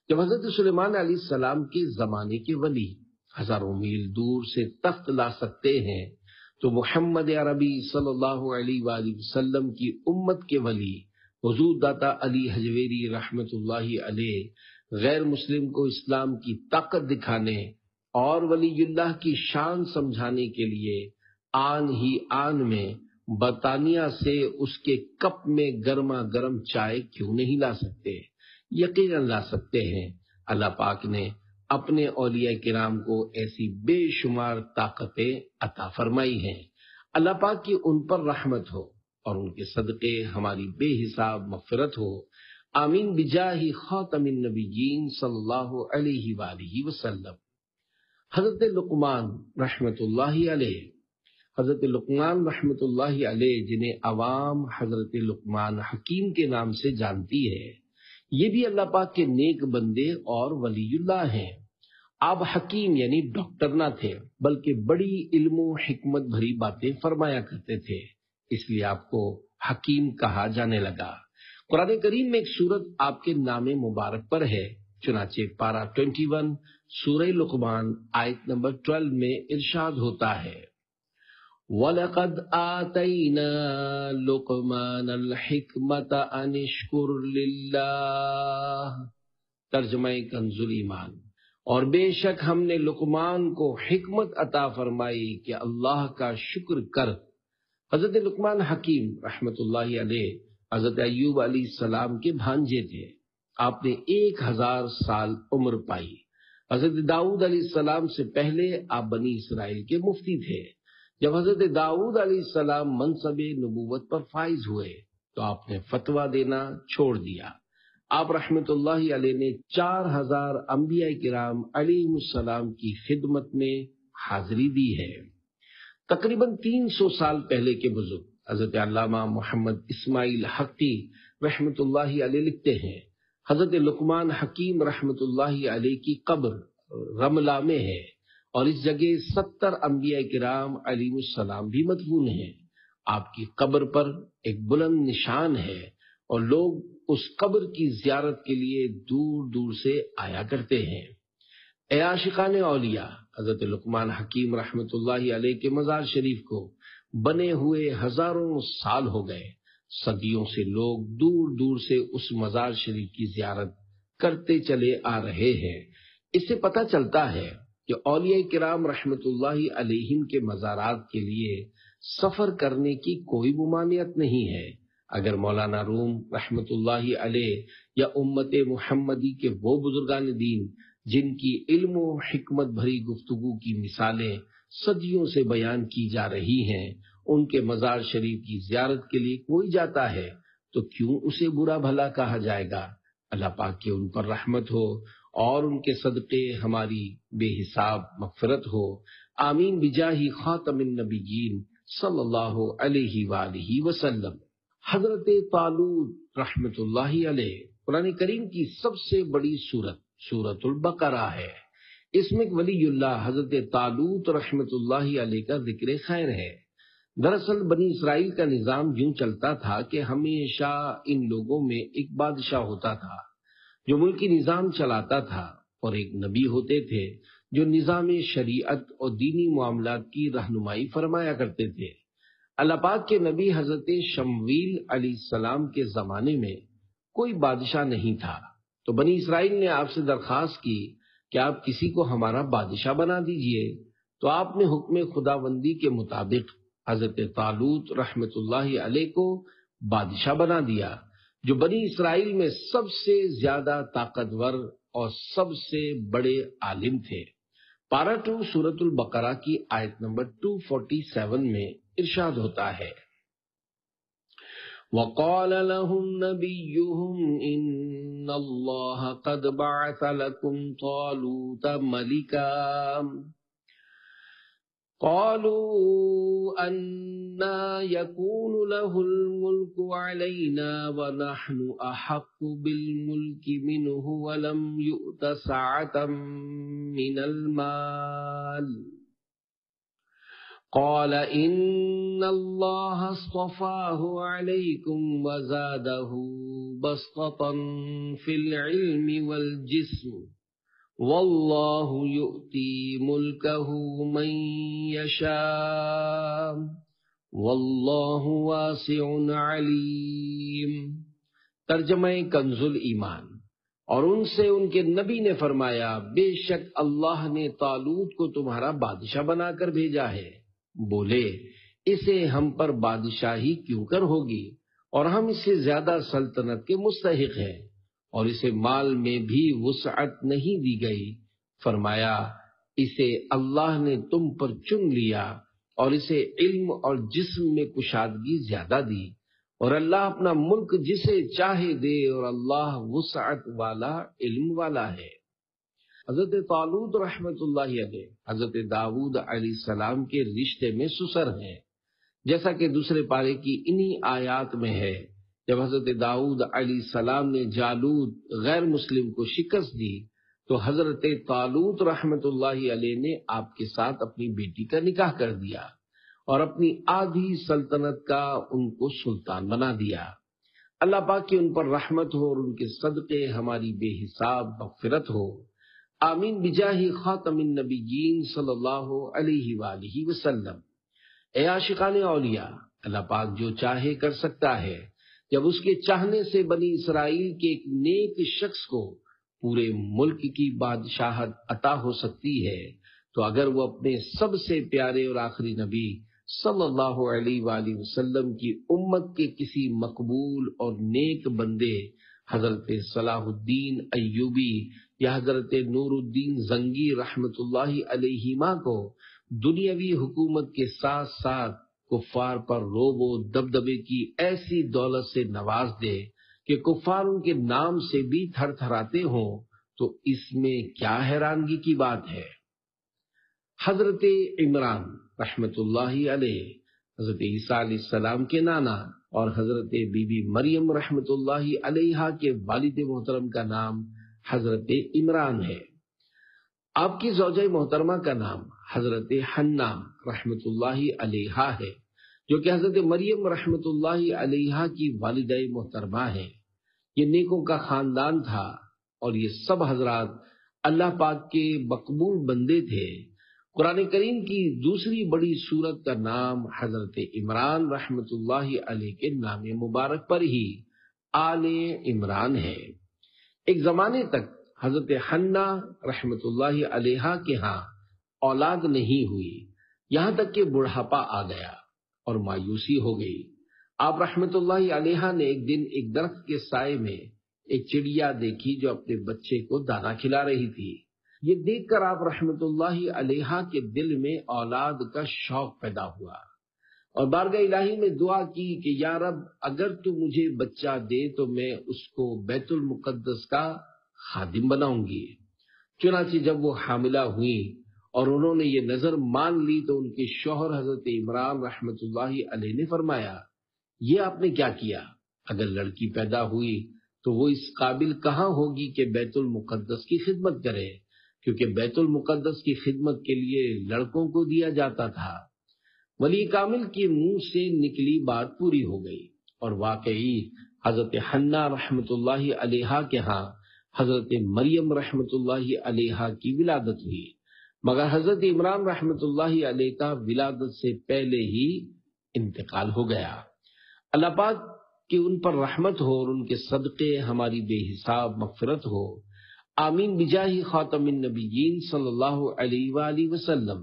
جب حضرت سلیمان علیہ السلام کے زمانے کے ولی ہزاروں میل دور سے تخت لا سکتے ہیں تو محمد عربی صلی اللہ علیہ وآلہ وسلم کی امت کے ولی حضور داتا علی حجویری رحمت اللہ علیہ غیر مسلم کو اسلام کی طاقت دکھانے اور ولی اللہ کی شان سمجھانے کے لیے آن ہی آن میں برطانیہ سے اس کے کپ میں گرما گرم چائے کیوں نہیں لا سکتے؟ یقیناً لا سکتے ہیں۔ اللہ پاک نے اپنے اولیاء کرام کو ایسی بے شمار طاقتیں عطا فرمائی ہیں۔ اللہ پاک کی ان پر رحمت ہو اور ان کے صدقے ہماری بے حساب مغفرت ہو، آمین بجاہ خاتم النبیین صلی اللہ علیہ وآلہ وسلم۔ حضرت لقمان رحمت اللہ علیہ، حضرت لقمان رحمت اللہ علیہ جنہیں عوام حضرت لقمان حکیم کے نام سے جانتی ہے، یہ بھی اللہ پاک کے نیک بندے اور ولی اللہ ہیں۔ آپ حکیم یعنی ڈاکٹر نہ تھے، بلکہ بڑی علم و حکمت بھری باتیں فرمایا کرتے تھے، اس لیے آپ کو حکیم کہا جانے لگا۔ قرآن کریم میں ایک سورت آپ کے نام مبارک پر ہے، چنانچہ پارہ 21 سورہ لقمان آیت نمبر 12 میں ارشاد ہوتا ہے، وَلَقَدْ آتَيْنَا لُقْمَانَ الْحِكْمَةَ أَنِ اشْكُرْ لِلَّهِ۔ ترجمہ کنز ایمان۔ اور بے شک ہم نے لقمان کو حکمت عطا فرمائی کہ اللہ کا شکر کر۔ حضرت لقمان حکیم رحمت اللہ علیہ حضرت ایوب علیہ السلام کے بھانجے تھے۔ آپ نے 1000 سال عمر پائی۔ حضرت داؤد علیہ السلام سے پہلے آپ بنی اسرائیل کے مفتی تھے۔ جب حضرت داؤد علیہ السلام منصب نبوت پر فائز ہوئے تو آپ نے فتویٰ دینا چھوڑ دیا۔ آپ رحمت اللہ علیہ نے 4000 انبیاء کرام علیہ السلام کی خدمت میں حاضری دی ہے۔ تقریباً 300 سال پہلے کے بزرگ حضرت علامہ محمد اسماعیل حقی رحمت اللہ علیہ لکھتے ہیں، حضرت لقمان حکیم رحمت اللہ علیہ کی قبر رملہ میں ہے اور اس جگہ 70 انبیاء کرام علیہ السلام بھی مدفون ہیں۔ آپ کی قبر پر ایک بلند نشان ہے اور لوگ اس قبر کی زیارت کے لیے دور دور سے آیا کرتے ہیں۔ اے عاشقان اولیاء، حضرت لقمان حکیم رحمت اللہ علیہ کے مزار شریف کو بنے ہوئے ہزاروں سال ہو گئے۔ صدیوں سے لوگ دور دور سے اس مزار شریف کی زیارت کرتے چلے آ رہے ہیں۔ اس سے پتہ چلتا ہے کہ اولیاء کرام رحمت اللہ علیہم کے مزارات کے لیے سفر کرنے کی کوئی ممانعت نہیں ہے۔ اگر مولانا روم رحمت اللہ علیہ یا امت محمدی کے وہ بزرگان دین جن کی علم و حکمت بھری گفتگو کی مثالیں صدیوں سے بیان کی جا رہی ہیں، ان کے مزار شریف کی زیارت کے لیے کوئی جاتا ہے تو کیوں اسے برا بھلا کہا جائے گا؟ اللہ پاک کی ان پر رحمت ہو اور ان کے صدقے ہماری بے حساب مغفرت ہو۔ آمین بجاہ خاتم النبیین صلی اللہ علیہ وآلہ وسلم۔ حضرت طالوت رحمت اللہ علیہ قرآن کریم کی سب سے بڑی سورۃ البقرہ ہے۔ اس میں ولی اللہ حضرت طالوت رحمت اللہ علیہ کا ذکر خیر ہے۔ دراصل بنی اسرائیل کا نظام یوں چلتا تھا کہ ہمیشہ ان لوگوں میں ایک بادشاہ ہوتا تھا جو ملکی نظام چلاتا تھا، اور ایک نبی ہوتے تھے جو نظام شریعت اور دینی معاملات کی رہنمائی فرمایا کرتے تھے۔ اللہ پاک کے نبی حضرت شمویل علیہ السلام کے زمانے میں کوئی بادشاہ نہیں تھا، تو بنی اسرائیل نے آپ سے درخواست کی کہ آپ کسی کو ہمارا بادشاہ بنا دیجئے، تو آپ نے حکم خداوندی کے مطابق حضرت طالوت رحمت اللہ علیہ کو بادشاہ بنا دیا، جو بنی اسرائیل میں سب سے زیادہ طاقتور اور سب سے بڑے عالم تھے۔ پارہ 2 سورۃ البقرہ کی آیت نمبر 247 میں ارشاد ہوتا ہے، وَقَالَ لَهُمْ نَبِيُّهُمْ إِنَّ اللَّهَ قَدْ بَعَثَ لَكُمْ طَالُوتَ مَلِكًا قَالُوا أَنَّىٰ يَكُونُ لَهُ الْمُلْكُ عَلَيْنَا وَنَحْنُ أَحَقُّ بِالْمُلْكِ مِنْهُ وَلَمْ يُؤْتَ سَعَةً مِّنَ الْمَالِ قال إن الله اصطفاه عليكم وزاده بسطة في العلم والجسم والله يؤتي ملكه من يشاء والله واسع عليم۔ ترجمہ کنز الایمان۔ اور ان سے ان کے نبی نے فرمایا، بے شک اللہ نے طالوت کو تمہارا بادشاہ بنا کر بھیجا ہے۔ بولے، اسے ہم پر بادشاہی کیوں کر ہوگی، اور ہم اس سے زیادہ سلطنت کے مستحق ہیں، اور اسے مال میں بھی وسعت نہیں دی گئی۔ فرمایا، اسے اللہ نے تم پر چن لیا اور اسے علم اور جسم میں کشادگی زیادہ دی، اور اللہ اپنا ملک جسے چاہے دے، اور اللہ وسعت والا علم والا ہے۔ حضرت طالوت رحمت اللہ علیہ حضرت داؤد علیہ السلام کے رشتے میں سسر ہیں، جیسا کہ دوسرے پارے کی انہی آیات میں ہے۔ جب حضرت داؤد علیہ السلام نے جالوت غیر مسلم کو شکست دی تو حضرت طالوت رحمت اللہ علیہ نے آپ کے ساتھ اپنی بیٹی کا نکاح کر دیا اور اپنی آدھی سلطنت کا ان کو سلطان بنا دیا۔ اللہ پاک کی ان پر رحمت ہو اور ان کے صدقے ہماری بے حساب مغفرت ہو۔ آمین بجاہ خاتم النبیین صلی اللہ علیہ وآلہ وسلم۔ اے عاشقان اولیاء، اللہ پاک جو چاہے کر سکتا ہے۔ جب اس کے چاہنے سے بنی اسرائیل کے ایک نیک شخص کو پورے ملک کی بادشاہت عطا ہو سکتی ہے، تو اگر وہ اپنے سب سے پیارے اور آخری نبی صلی اللہ علیہ وآلہ وسلم کی امت کے کسی مقبول اور نیک بندے حضرت صلاح الدین ایوبی یا حضرت نور الدین زنگی رحمت اللہ علیہما کو دنیاوی حکومت کے ساتھ ساتھ کفار پر روب و دبدبے کی ایسی دولت سے نواز دے کہ کفار ان کے نام سے بھی تھر تھراتے ہوں، تو اس میں کیا حیرانگی کی بات ہے۔ حضرت عمران رحمت اللہ علیہ حضرت عیسیٰ علیہ السلام کے نانا اور حضرت بی بی مریم رحمت اللہ علیہا کے والد محترم کا نام حضرت عمران ہے۔ آپ کی زوجہ محترمہ کا نام حضرت حنا رحمت اللہ علیہا ہے، جو کہ حضرت مریم رحمت اللہ علیہا کی والدہ محترمہ ہے۔ یہ نیکوں کا خاندان تھا اور یہ سب حضرات اللہ پاک کے مقبول بندے تھے۔ قرآن کریم کی دوسری بڑی سورت کا نام حضرت عمران رحمت اللہ علیہ کے نام مبارک پر ہی آل عمران ہے۔ ایک زمانے تک حضرت حنا رحمت اللہ علیہ کے ہاں اولاد نہیں ہوئی، یہاں تک کہ بڑھاپا آ گیا اور مایوسی ہو گئی۔ آپ رحمت اللہ علیہ نے ایک دن ایک درخت کے سائے میں ایک چڑیا دیکھی جو اپنے بچے کو دانا کھلا رہی تھی۔ یہ دیکھ کر آپ رحمت اللہ علیہ کے دل میں اولاد کا شوق پیدا ہوا اور بارگاہ الہی میں دعا کی کہ یا رب، اگر تو مجھے بچہ دے تو میں اس کو بیت المقدس کا خادم بناؤں گی۔ چنانچہ جب وہ حاملہ ہوئیں اور انہوں نے یہ نظر مان لی تو ان کے شوہر حضرت عمران رحمت اللہ علیہ نے فرمایا، یہ آپ نے کیا کیا؟ اگر لڑکی پیدا ہوئی تو وہ اس قابل کہاں ہوگی کہ بیت المقدس کی خدمت کرے، کیونکہ بیت المقدس کی خدمت کے لیے لڑکوں کو دیا جاتا تھا۔ ولی کامل کے منہ سے نکلی بات پوری ہو گئی، اور واقعی حضرت حنا رحمت اللہ علیہا کے ہاں حضرت مریم رحمت اللہ علیہا کی ولادت ہوئی، مگر حضرت عمران رحمت اللہ علیہ کا ولادت سے پہلے ہی انتقال ہو گیا۔ اللہ پاک کہ ان پر رحمت ہو اور ان کے صدقے ہماری بے حساب مغفرت ہو، آمین بجاہ خاتم النبیین صلی اللہ علیہ وآلہ وسلم۔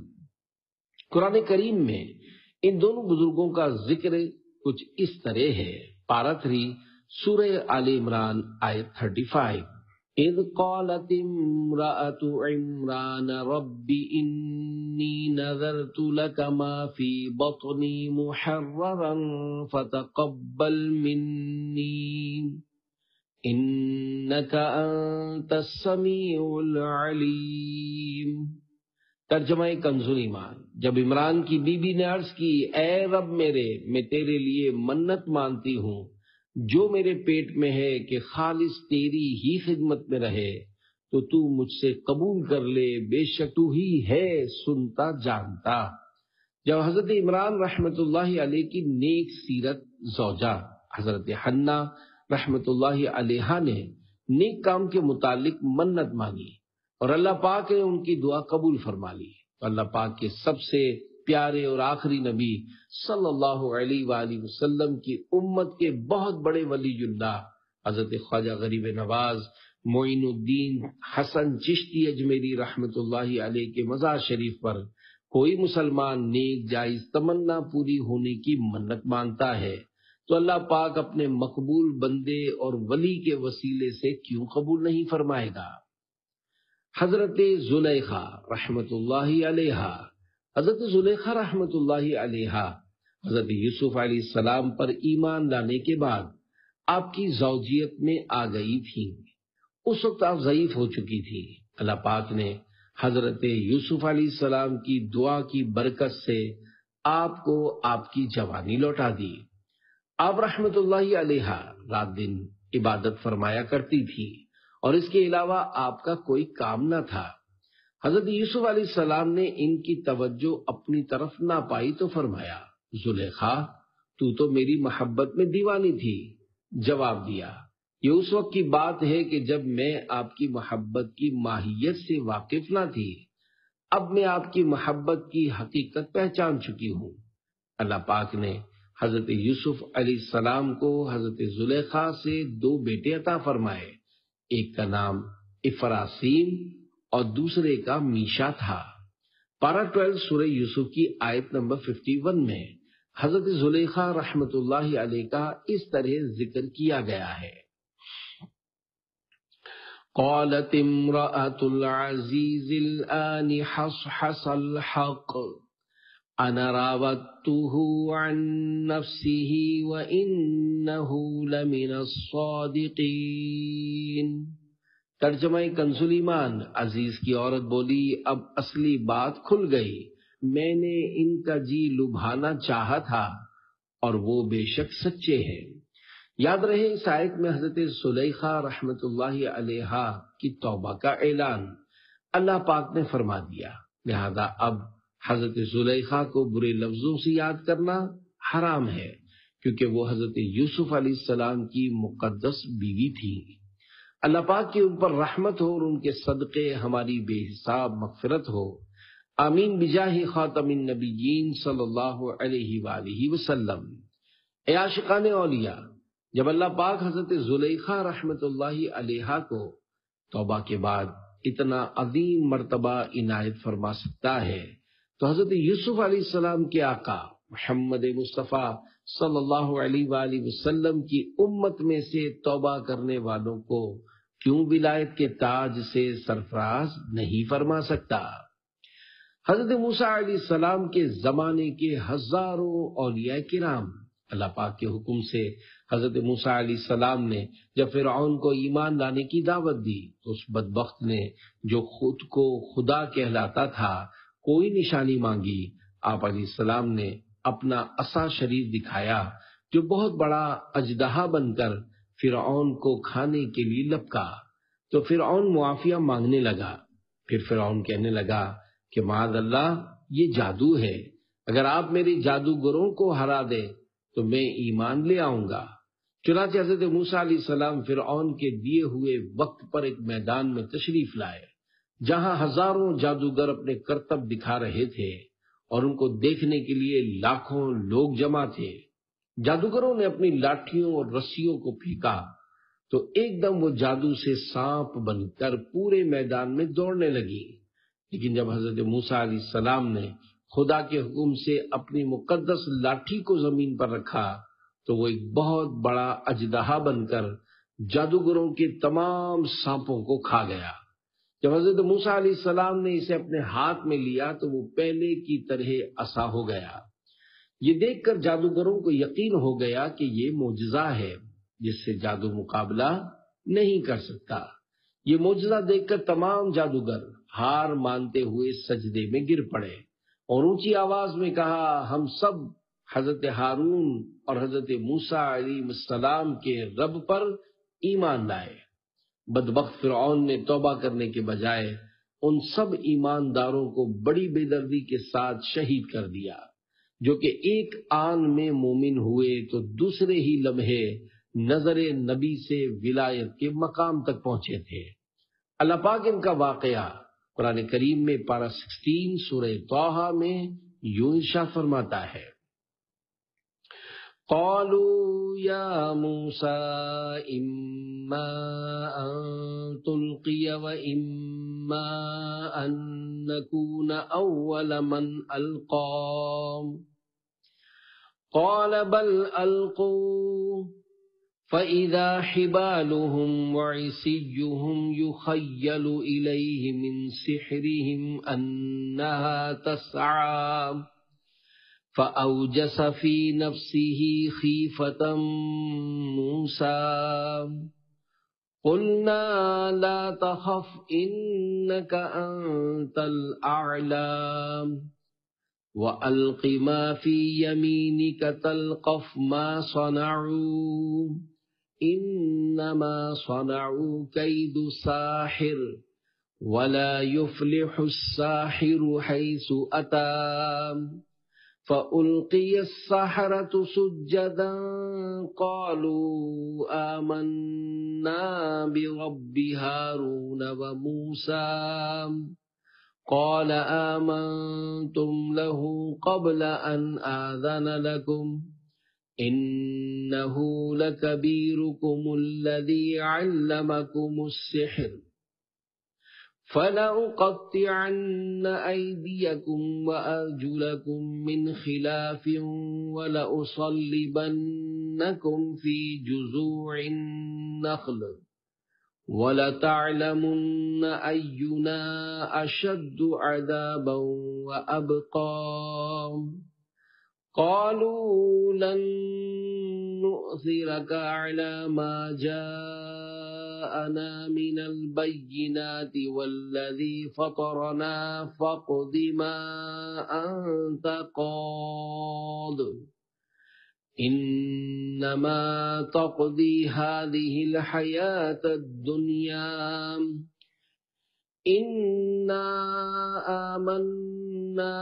قرآن کریم میں ان دونوں بزرگوں کا ذکر کچھ اس طرح ہے۔ پارہ 3 سورہ آل عمران آیت 35، اذ قالت امرأة عمران رب انی نذرت لك ما فی بطنی محررا فتقبل منی انک انت السمیع العلیم۔ ترجمہ کنز ایمان۔ جب عمران کی بی بی نے عرض کی، اے رب میرے، میں تیرے لیے منت مانتی ہوں جو میرے پیٹ میں ہے کہ خالص تیری ہی خدمت میں رہے، تو مجھ سے قبول کر لے، بے شک تو ہی ہے سنتا جانتا۔ جب حضرت عمران رحمت اللہ علیہ کی نیک سیرت زوجہ حضرت حنا رحمت اللہ علیہ نے نیک کام کے متعلق منت مانگی اور اللہ پاک نے ان کی دعا قبول فرما لی، تو اللہ پاک کے سب سے پیارے اور آخری نبی صلی اللہ علیہ وآلہ وسلم کی امت کے بہت بڑے ولی اللہ حضرت خواجہ غریب نواز معین الدین حسن چشتی اجمیری رحمت اللہ علیہ کے مزار شریف پر کوئی مسلمان نیک جائز تمنا پوری ہونے کی منت مانتا ہے تو اللہ پاک اپنے مقبول بندے اور ولی کے وسیلے سے کیوں قبول نہیں فرمائے گا۔ حضرت زلیخا رحمت اللہ علیہ، حضرت زلیخا رحمت اللہ علیہ حضرت یوسف علیہ السلام پر ایمان لانے کے بعد آپ کی زوجیت میں آ گئی تھی۔ اس وقت آپ ضعیف ہو چکی تھی۔ اللہ پاک نے حضرت یوسف علیہ السلام کی دعا کی برکت سے آپ کو آپ کی جوانی لوٹا دی۔ آپ رحمت اللہ علیہ رات دن عبادت فرمایا کرتی تھی اور اس کے علاوہ آپ کا کوئی کام نہ تھا۔ حضرت یوسف علیہ السلام نے ان کی توجہ اپنی طرف نہ پائی تو فرمایا، زلیخا تو میری محبت میں دیوانی تھی۔ جواب دیا، یہ اس وقت کی بات ہے کہ جب میں آپ کی محبت کی ماہیت سے واقف نہ تھی، اب میں آپ کی محبت کی حقیقت پہچان چکی ہوں۔ اللہ پاک نے حضرت یوسف علیہ السلام کو حضرت زلیخا سے 2 بیٹے عطا فرمائے، ایک کا نام افراسین اور دوسرے کا میشا تھا۔ پارہ 12 سورہ یوسف کی آیت نمبر 51 میں حضرت زلیخا رحمت اللہ علیہ کا اس طرح ذکر کیا گیا ہے۔ قالت امرأة العزیز الآن حصحص الحق انا راودته عن نفسه وانه لمن الصادقین۔ ترجمہ کنز ایمان۔ عزیز کی عورت بولی، اب اصلی بات کھل گئی، میں نے ان کا جی لبھانا چاہا تھا اور وہ بے شک سچے ہیں۔ یاد رہے اس آیت میں حضرت زلیخا رحمت اللہ علیہ کی توبہ کا اعلان اللہ پاک نے فرما دیا، لہذا اب حضرت زلیخا کو برے لفظوں سے یاد کرنا حرام ہے، کیونکہ وہ حضرت یوسف علیہ السلام کی مقدس بیوی تھی۔ اللہ پاک کی ان پر رحمت ہو اور ان کے صدقے ہماری بے حساب مغفرت ہو، آمین بجاہ خاتم النبیین صلی اللہ علیہ وآلہ وسلم۔ اے عاشقان اولیاء، جب اللہ پاک حضرت زلیخا رحمت اللہ علیہ کو توبہ کے بعد اتنا عظیم مرتبہ عنایت فرما سکتا ہے تو حضرت یوسف علیہ السلام کے آقا محمد مصطفیٰ صلی اللہ علیہ وآلہ وسلم کی امت میں سے توبہ کرنے والوں کو کیوں ولایت کے تاج سے سرفراز نہیں فرما سکتا؟ حضرت موسیٰ علیہ السلام کے زمانے کے ہزاروں اولیاء کرام اللہ پاک کے حکم سے حضرت موسیٰ علیہ السلام نے جب فرعون کو ایمان لانے کی دعوت دی تو اس بدبخت نے جو خود کو خدا کہلاتا تھا کوئی نشانی مانگی۔ آپ علیہ السلام نے اپنا عصا شریف دکھایا جو بہت بڑا اژدہا بن کر فرعون کو کھانے کے لیے لپکا، تو فرعون معافی مانگنے لگا۔ پھر فرعون کہنے لگا کہ معاذ اللہ، یہ جادو ہے، اگر آپ میرے جادوگروں کو ہرا دیں تو میں ایمان لے آؤں گا۔ چنانچہ حضرت موسیٰ علیہ السلام فرعون کے دیے ہوئے وقت پر ایک میدان میں تشریف لائے جہاں ہزاروں جادوگر اپنے کرتب دکھا رہے تھے اور ان کو دیکھنے کے لیے لاکھوں لوگ جمع تھے۔ جادوگروں نے اپنی لاٹھیوں اور رسیوں کو پھینکا تو ایک دم وہ جادو سے سانپ بن کر پورے میدان میں دوڑنے لگی، لیکن جب حضرت موسیٰ علیہ السلام نے خدا کے حکم سے اپنی مقدس لاٹھی کو زمین پر رکھا تو وہ ایک بہت بڑا اژدہا بن کر جادوگروں کے تمام سانپوں کو کھا گیا۔ جب حضرت موسیٰ علیہ السلام نے اسے اپنے ہاتھ میں لیا تو وہ پہلے کی طرح عصا ہو گیا۔ یہ دیکھ کر جادوگروں کو یقین ہو گیا کہ یہ معجزہ ہے جس سے جادو مقابلہ نہیں کر سکتا۔ یہ معجزہ دیکھ کر تمام جادوگر ہار مانتے ہوئے سجدے میں گر پڑے اور اونچی آواز میں کہا، ہم سب حضرت ہارون اور حضرت موسیٰ علیہ السلام کے رب پر ایمان لائے۔ بدبخت فرعون نے توبہ کرنے کے بجائے ان سب ایمانداروں کو بڑی بے دردی کے ساتھ شہید کر دیا، جو کہ ایک آن میں مومن ہوئے تو دوسرے ہی لمحے نظر نبی سے ولایت کے مقام تک پہنچے تھے۔ اللہ پاک ان کا واقعہ قرآن کریم میں پارہ 16 سورہ طٰہٰ میں یوں ارشاد فرماتا ہے، قالوا یا موسیٰ اما ان تلقی و اما ان نکون اول من القا قال بل القوا فَإِذَا حِبَالُهُمْ وَعِصِيُّهُمْ يُخَيَّلُ إِلَيْهِ مِنْ سِحْرِهِمْ أَنَّهَا تَسْعَى فَأَوْجَسَ فِي نَفْسِهِ خِيفَةً مُوسَى قُلْنَا لَا تَخَفْ إِنَّكَ أَنْتَ الْأَعْلَى وَأَلْقِ مَا فِي يَمِينِكَ تَلْقَفْ مَا صَنَعُوا إِنَّمَا صَنَعُوا كَيْدُ سَاحِرٍ وَلَا يُفْلِحُ السَّاحِرُ حَيْثُ أَتَى فَأُلْقِيَ السَّحَرَةُ سُجَّدًا قَالُوا آمَنَّا بِرَبِّ هَارُونَ وَمُوسَى قال آمنتم له قبل أن آذن لكم إنه لكبيركم الذي علمكم السحر فلأقطعن أيديكم وأرجلكم من خلاف ولأصلبنكم في جذوع النخل وَلَتَعْلَمُنَّ أَيُّنَا أَشَدُّ عَذَابًا وَأَبْقَىٰ قَالُوا لَن نُّؤْثِرَكَ عَلَىٰ مَا جَاءَنَا مِنَ الْبَيِّنَاتِ وَالَّذِي فَطَرَنَا فَاقْضِ مَا أَنتَ قَاضٍ إنما تقضي هذه الحياة الدنيا إنا آمنا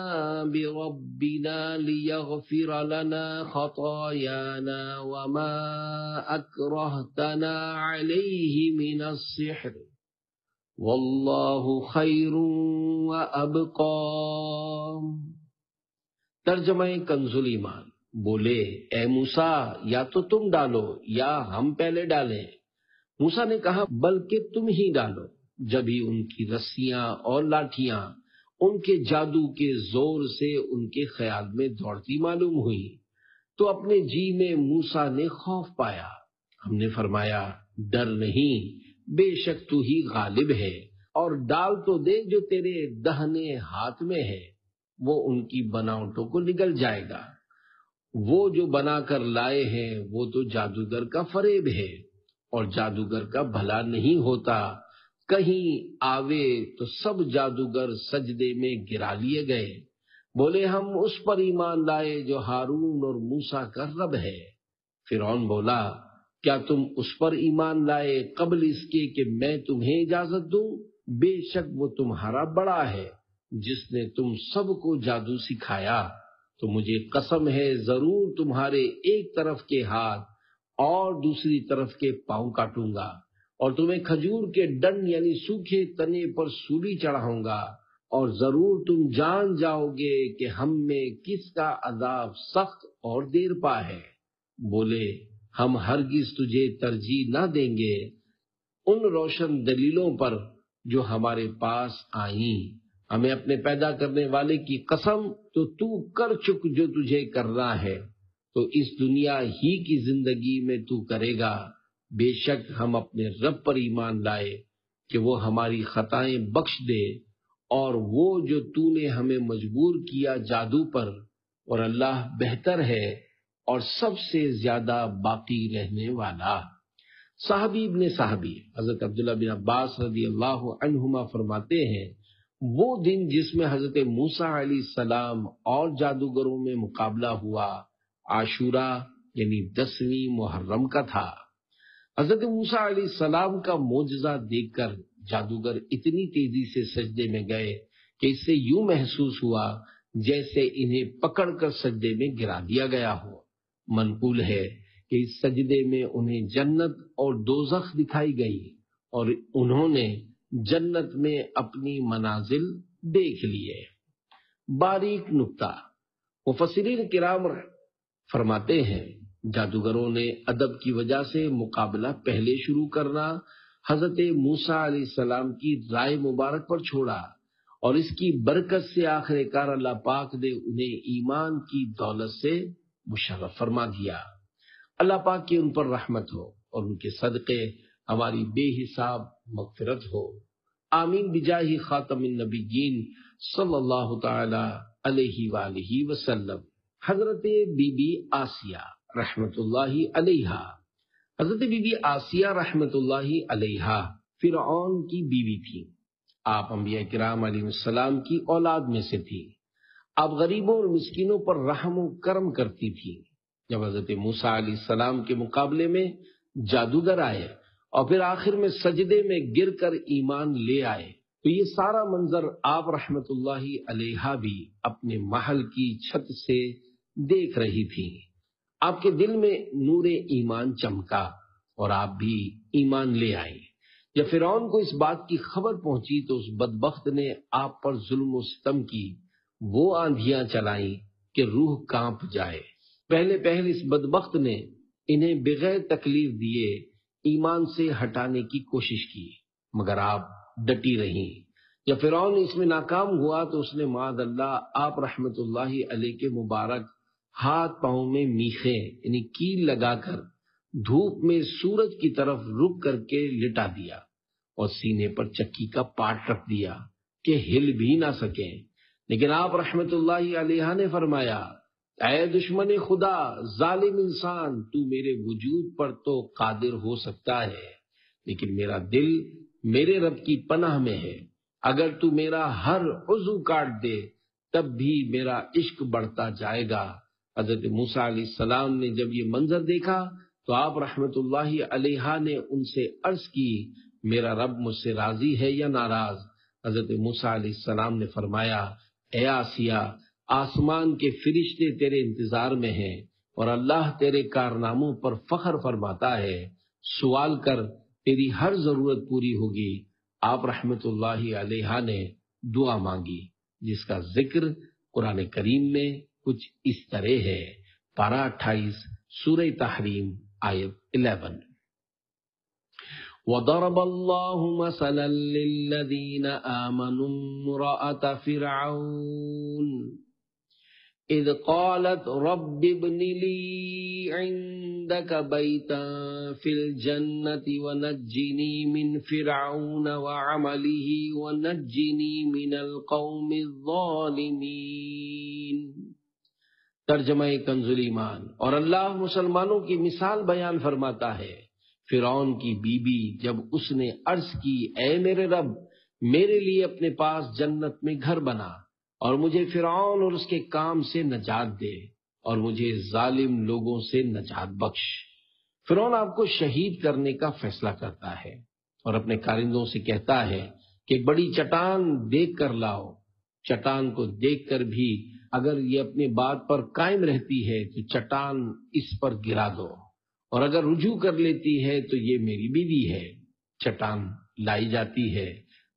بربنا ليغفر لنا خطايانا وما أكرهتنا عليه من السحر والله خير وأبقى۔ ترجمہ کنز الایمان۔ بولے، اے موسیٰ، یا تو تم ڈالو یا ہم پہلے ڈالیں۔ موسیٰ نے کہا، بلکہ تم ہی ڈالو۔ جب ہی ان کی رسیاں اور لاٹھیاں ان کے جادو کے زور سے ان کے خیال میں دوڑتی معلوم ہوئی تو اپنے جی میں موسیٰ نے خوف پایا۔ ہم نے فرمایا، ڈر نہیں، بے شک تو ہی غالب ہے، اور ڈال تو دے جو تیرے دہنے ہاتھ میں ہے، وہ ان کی بناوٹوں کو نگل جائے گا۔ وہ جو بنا کر لائے ہیں وہ تو جادوگر کا فریب ہے، اور جادوگر کا بھلا نہیں ہوتا۔ کہیں آوے تو سب جادوگر سجدے میں گرا لیے گئے، بولے ہم اس پر ایمان لائے جو ہارون اور موسیٰ کا رب ہے۔ فرعون بولا کیا تم اس پر ایمان لائے قبل اس کے کہ میں تمہیں اجازت دوں؟ بے شک وہ تمہارا بڑا ہے جس نے تم سب کو جادو سکھایا، تو مجھے قسم ہے ضرور تمہارے ایک طرف کے ہاتھ اور دوسری طرف کے پاؤں کاٹوں گا، اور تمہیں کھجور کے ڈنڈ یعنی سوکھے تنے پر سولی چڑھاؤں گا، اور ضرور تم جان جاؤ گے کہ ہم میں کس کا عذاب سخت اور دیر پا ہے۔ بولے ہم ہرگز تجھے ترجیح نہ دیں گے ان روشن دلیلوں پر جو ہمارے پاس آئیں، ہمیں اپنے پیدا کرنے والے کی قسم تو کر چک جو تجھے کرنا ہے، تو اس دنیا ہی کی زندگی میں تو کرے گا۔ بے شک ہم اپنے رب پر ایمان لائے کہ وہ ہماری خطائیں بخش دے، اور وہ جو تو نے ہمیں مجبور کیا جادو پر، اور اللہ بہتر ہے اور سب سے زیادہ باقی رہنے والا۔ صحابی ابن صحابی حضرت عبداللہ بن عباس رضی اللہ عنہما فرماتے ہیں وہ دن جس میں حضرت موسیٰ علیہ السلام اور جادوگروں میں مقابلہ ہوا عاشورہ یعنی 10ویں محرم کا تھا۔ حضرت موسیٰ علیہ السلام کا معجزہ دیکھ کر جادوگر اتنی تیزی سے سجدے میں گئے کہ اس سے یوں محسوس ہوا جیسے انہیں پکڑ کر سجدے میں گرا دیا گیا ہو۔ منقول ہے کہ اس سجدے میں انہیں جنت اور دوزخ دکھائی گئی، اور انہوں نے جنت میں اپنی منازل دیکھ لیے۔ باریک نکتہ، مفسرین کرام فرماتے ہیں جادوگروں نے ادب کی وجہ سے مقابلہ پہلے شروع کرنا حضرت موسیٰ علیہ السلام کی رائے مبارک پر چھوڑا، اور اس کی برکت سے آخر کار اللہ پاک نے انہیں ایمان کی دولت سے مشرف فرما دیا۔ اللہ پاک کی ان پر رحمت ہو اور ان کے صدقے ہماری بے حساب مغفرت ہو، آمین بجاہ خاتم النبیین صلی اللہ تعالی علیہ وآلہ وسلم۔ حضرت بی بی آسیہ رحمت اللہ علیہا، حضرت بی بی آسیہ رحمت اللہ علیہا فرعون کی بیوی تھی۔ آپ انبیاء کرام علیہ السلام کی اولاد میں سے تھی۔ آپ غریبوں اور مسکینوں پر رحم و کرم کرتی تھی۔ جب حضرت موسیٰ علیہ السلام کے مقابلے میں جادوگر آئے اور پھر آخر میں سجدے میں گر کر ایمان لے آئے، تو یہ سارا منظر آپ رحمت اللہ علیہا بھی اپنے محل کی چھت سے دیکھ رہی تھی۔ آپ کے دل میں نور ایمان چمکا اور آپ بھی ایمان لے آئے۔ جب فرعون کو اس بات کی خبر پہنچی تو اس بدبخت نے آپ پر ظلم و ستم کی وہ آندھیاں چلائیں کہ روح کانپ جائے۔ پہلے اس بدبخت نے انہیں بغیر تکلیف دیے ایمان سے ہٹانے کی کوشش کی، مگر آپ ڈٹی رہیں۔ جب فرعون اس میں ناکام ہوا تو اس نے معاذ اللہ آپ رحمت اللہ علیہ کے مبارک ہاتھ پاؤں میں میخیں یعنی کیل لگا کر دھوپ میں سورج کی طرف رک کر کے لٹا دیا، اور سینے پر چکی کا پاٹ رکھ دیا کہ ہل بھی نہ سکیں۔ لیکن آپ رحمت اللہ علیہ نے فرمایا اے دشمن خدا، ظالم انسان، تو میرے وجود پر تو قادر ہو سکتا ہے، لیکن میرا دل میرے رب کی پناہ میں ہے۔ اگر تو میرا ہر عضو کاٹ دے تب بھی میرا عشق بڑھتا جائے گا۔ حضرت موسیٰ علیہ السلام نے جب یہ منظر دیکھا تو آپ رحمت اللہ علیہ نے ان سے عرض کی میرا رب مجھ سے راضی ہے یا ناراض؟ حضرت موسیٰ علیہ السلام نے فرمایا اے آسیہ، آسمان کے فرشتے تیرے انتظار میں ہیں اور اللہ تیرے کارناموں پر فخر فرماتا ہے، سوال کر تیری ہر ضرورت پوری ہوگی۔ آپ رحمت اللہ علیہ نے دعا مانگی جس کا ذکر قرآن کریم میں کچھ اس طرح ہے۔ پارہ 28 سورہ تحریم آیت 11۔ وَضَرَبَ اللَّهُ مَثَلًا لِّلَّذِينَ آمَنُوا امْرَأَتَ فِرْعَوْنَ إِذْ قَالَتْ رَبِّ ابْنِ لِي عِندَكَ بَيْتًا فِي الْجَنَّةِ وَنَجِّنِي مِنْ فِرْعَوْنَ وَعَمَلِهِ وَنَجِّنِي مِنَ الْقَوْمِ الظَّالِمِينَ۔ ترجمہ کنزُ ایمان۔ اور اللہ مسلمانوں کی مثال بیان فرماتا ہے۔ فرعون کی بیوی جب اس نے عرض کی، اے میرے رب، میرے لیے اپنے پاس جنت میں گھر بنا اور مجھے فرعون اور اس کے کام سے نجات دے اور مجھے ظالم لوگوں سے نجات بخش۔ فرعون آپ کو شہید کرنے کا فیصلہ کرتا ہے اور اپنے کارندوں سے کہتا ہے کہ ایک بڑی چٹان دیکھ کر لاؤ۔ چٹان کو دیکھ کر بھی اگر یہ اپنی بات پر قائم رہتی ہے تو چٹان اس پر گرا دو، اور اگر رجوع کر لیتی ہے تو یہ میری بیوی ہے۔ چٹان لائی جاتی ہے۔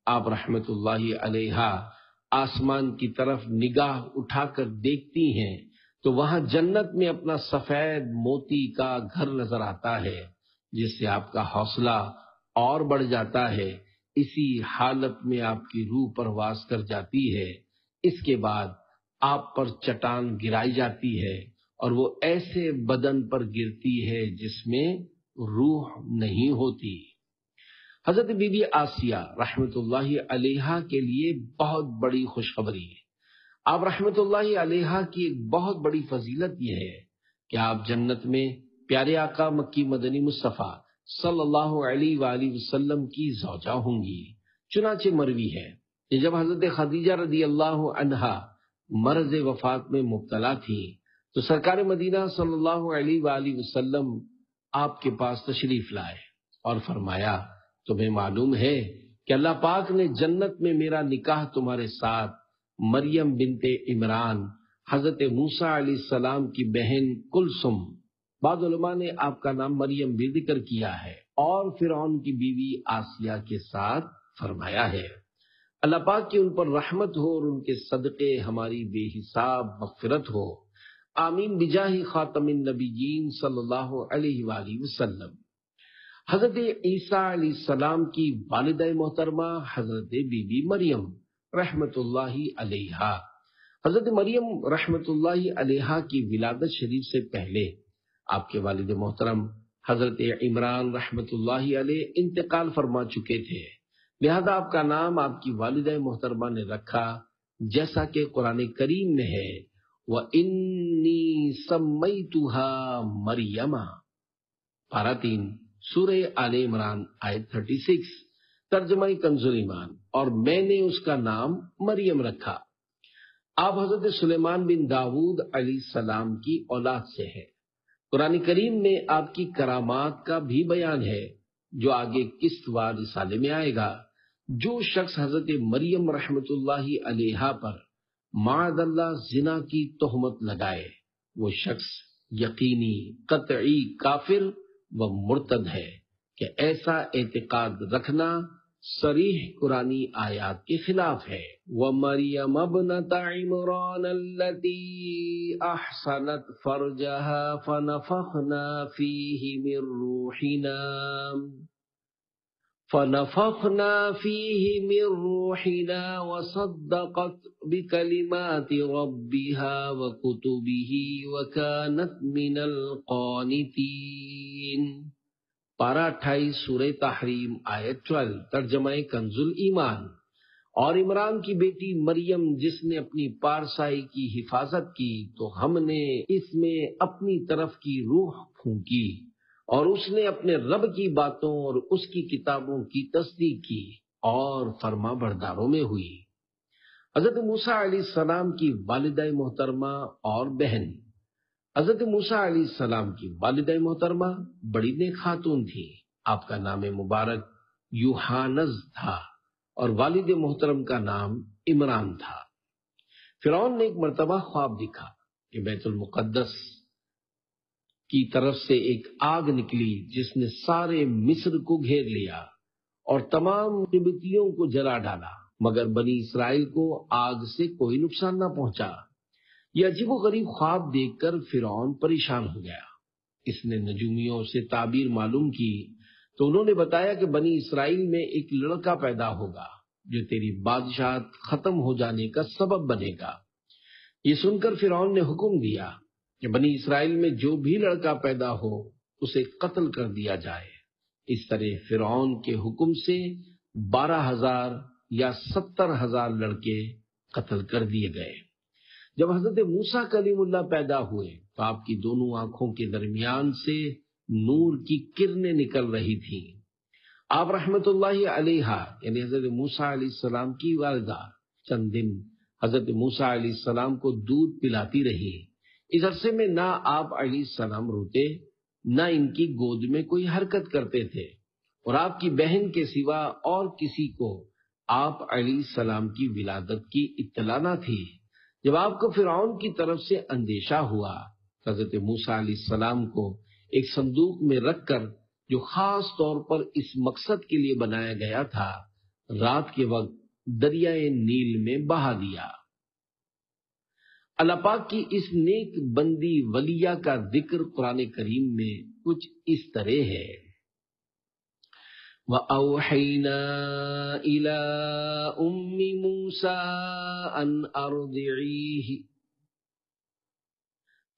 آپ رحمت اللہ علیہ آسمان کی طرف نگاہ اٹھا کر دیکھتی ہیں تو وہاں جنت میں اپنا سفید موتی کا گھر نظر آتا ہے، جس سے آپ کا حوصلہ اور بڑھ جاتا ہے۔ اسی حالت میں آپ کی روح پرواز کر جاتی ہے۔ اس کے بعد آپ پر چٹان گرائی جاتی ہے اور وہ ایسے بدن پر گرتی ہے جس میں روح نہیں ہوتی۔ حضرت بی بی آسیہ رحمت اللہ علیہا کے لیے بہت بڑی خوشخبری ہے۔ آپ رحمت اللہ علیہا کی ایک بہت بڑی فضیلت یہ ہے کہ آپ جنت میں پیارے آقا مکی مدنی مصطفیٰ صلی اللہ علیہ وآلہ وسلم کی زوجہ ہوں گی۔ چنانچہ مروی ہے کہ جب حضرت خدیجہ رضی اللہ عنہا مرض وفات میں مبتلا تھی تو سرکار مدینہ صلی اللہ علیہ وآلہ وسلم آپ کے پاس تشریف لائے اور فرمایا، تمہیں معلوم ہے کہ اللہ پاک نے جنت میں میرا نکاح تمہارے ساتھ مریم بنت عمران حضرت موسیٰ علیہ السلام کی بہن کلثم، بعض علماء نے آپ کا نام مریم بھی ذکر کیا ہے، اور فرعون کی بیوی آسیہ کے ساتھ فرمایا ہے۔ اللہ پاک کی ان پر رحمت ہو اور ان کے صدقے ہماری بے حساب مغفرت ہو، آمین بجاہ خاتم النبیین صلی اللہ علیہ وآلہ وسلم۔ حضرت عیسیٰ علیہ السلام کی والدہ محترمہ حضرت بی بی مریم رحمت اللہ علیہا۔ حضرت مریم رحمت اللہ علیہا کی ولادت شریف سے پہلے آپ کے والد محترم حضرت عمران رحمت اللہ علیہ انتقال فرما چکے تھے، لہذا آپ کا نام آپ کی والدہ محترمہ نے رکھا، جیسا کہ قرآن کریم میں ہے، وَإِنِّي سَمَّيْتُهَا مَرْيَمَ، پارہ 3 سورہ آل عمران آیت 36، ترجمہ کنز ایمان، اور میں نے اس کا نام مریم رکھا۔ آپ حضرت سلیمان بن داؤد علیہ السلام کی اولاد سے ہیں۔ قرآن کریم میں آپ کی کرامات کا بھی بیان ہے، جو آگے قسط وار رسالے میں آئے گا۔ جو شخص حضرت مریم رحمت اللہ علیہا پر معاذ اللہ زنا کی تہمت لگائے، وہ شخص یقینی قطعی کافر و مرتد ہے کہ ایسا اعتقاد رکھنا صریح قرآنی آیات کے خلاف ہے۔ وَمَرْيَمَ ابْنَتَ عِمْرَانَ الَّتِي أَحْصَنَتْ فَرْجَهَا فَنَفَخْنَا فِيهِ مِنْ رُوحِنَا وَصَدَّقَتْ بِكَلِمَاتِ رَبِّهَا وَكُتُبِهِ وَكَانَتْ مِنَ الْقَانِتِينَ، پارہ 28 سورہ تحریم آیت 12، ترجمہ کنز ایمان۔ اور عمران کی بیٹی مریم جس نے اپنی پارسائی کی حفاظت کی تو ہم نے اس میں اپنی طرف کی روح پھونکی، اور اس نے اپنے رب کی باتوں اور اس کی کتابوں کی تصدیق کی اور فرما برداروں میں ہوئی۔ حضرت موسیٰ علیہ السلام کی والدہ محترمہ اور بہن۔ حضرت موسیٰ علیہ السلام کی والدہ محترمہ بڑی نیک خاتون تھی۔ آپ کا نام مبارک یوحانز تھا اور والد محترم کا نام عمران تھا۔ فرعون نے ایک مرتبہ خواب دیکھا کہ بیت المقدس کی طرف سے ایک آگ نکلی جس نے سارے مصر کو گھیر لیا اور تمام قبطیوں کو جلا ڈالا، مگر بنی اسرائیل کو آگ سے کوئی نقصان نہ پہنچا۔ یہ عجیب و غریب خواب دیکھ کر فرعون پریشان ہو گیا۔ اس نے نجومیوں سے تعبیر معلوم کی تو انہوں نے بتایا کہ بنی اسرائیل میں ایک لڑکا پیدا ہوگا جو تیری بادشاہت ختم ہو جانے کا سبب بنے گا۔ یہ سن کر فرعون نے حکم دیا کہ بنی اسرائیل میں جو بھی لڑکا پیدا ہو اسے قتل کر دیا جائے۔ اس طرح فرعون کے حکم سے 12,000 یا 70,000 لڑکے قتل کر دیے گئے۔ جب حضرت موسیٰ کلیم اللہ پیدا ہوئے تو آپ کی دونوں آنکھوں کے درمیان سے نور کی کرنیں نکل رہی تھیں۔ آپ رحمت اللہ علیہ یعنی حضرت موسیٰ علیہ السلام کی والدہ چند دن حضرت موسیٰ علیہ السلام کو دودھ پلاتی رہی۔ اس عرصے میں نہ آپ علیہ السلام روتے، نہ ان کی گود میں کوئی حرکت کرتے تھے، اور آپ کی بہن کے سوا اور کسی کو آپ علیہ السلام کی ولادت کی اطلاع نہ تھی۔ جب آپ کو فرعون کی طرف سے اندیشہ ہوا، حضرت موسیٰ علیہ السلام کو ایک صندوق میں رکھ کر، جو خاص طور پر اس مقصد کے لیے بنایا گیا تھا، رات کے وقت دریائے نیل میں بہا دیا۔ اللہ پاک کی اس نیک بندی ولیہ کا ذکر قرآن کریم میں کچھ اس طرح ہے، وَأَوْحَيْنَا إِلَىٰ أُمِّ مُوسَىٰ أَنْ أَرْضِعِيهِ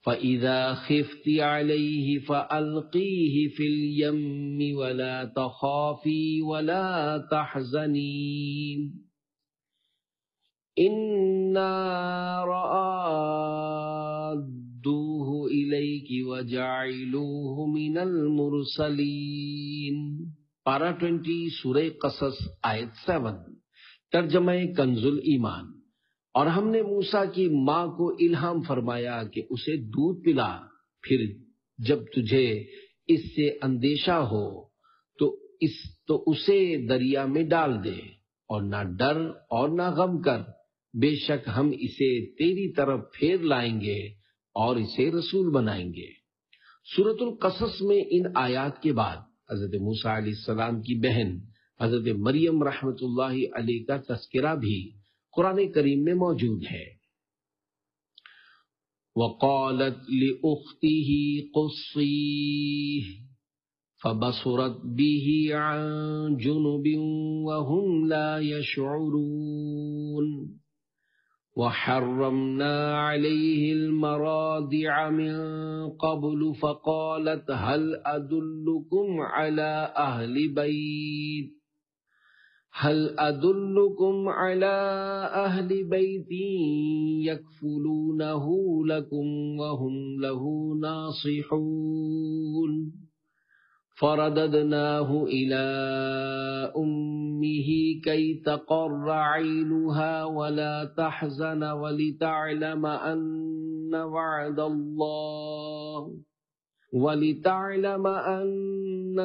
فَإِذَا خِفْتِ عَلَيْهِ فَأَلْقِيهِ فِي الْيَمِّ وَلَا تَخَافِي وَلَا تَحْزَنِي إِنَّا رَادُّوهُ إِلَيْكِ وَجَعِلُوهُ مِنَ الْمُرْسَلِينَ۔ پارہ 20 سورہ قصص آیت 7۔ ترجمہ کنز ایمان۔ اور ہم نے موسیٰ کی ماں کو الہام فرمایا کہ اسے دودھ پلا، پھر جب تجھے اس سے اندیشہ ہو تو اسے دریا میں ڈال دے، اور نہ ڈر اور نہ غم کر، بے شک ہم اسے تیری طرف پھیر لائیں گے اور اسے رسول بنائیں گے۔ سورۃ القصص میں ان آیات کے بعد حضرت موسیٰ علیہ السلام کی بہن حضرت مریم رحمت اللہ علیہ کا تذکرہ بھی قرآن کریم میں موجود ہے۔ وَقَالَتْ لِأُخْتِهِ قُصِّيهِ فَبَصُرَتْ بِهِ عَنْ جُنُبٍ وَهُمْ لَا يَشْعُرُونَ وَحَرَّمْنَا عَلَيْهِ الْمَرَاضِعَ مِنْ قَبْلُ فَقَالَتْ هَلْ أَدُلُّكُمْ عَلَى أهل بيت يكفلونه لكم وهم له ناصحون فرددناه إلى أمه كي تقر عينها ولا تحزن ولتعلم أن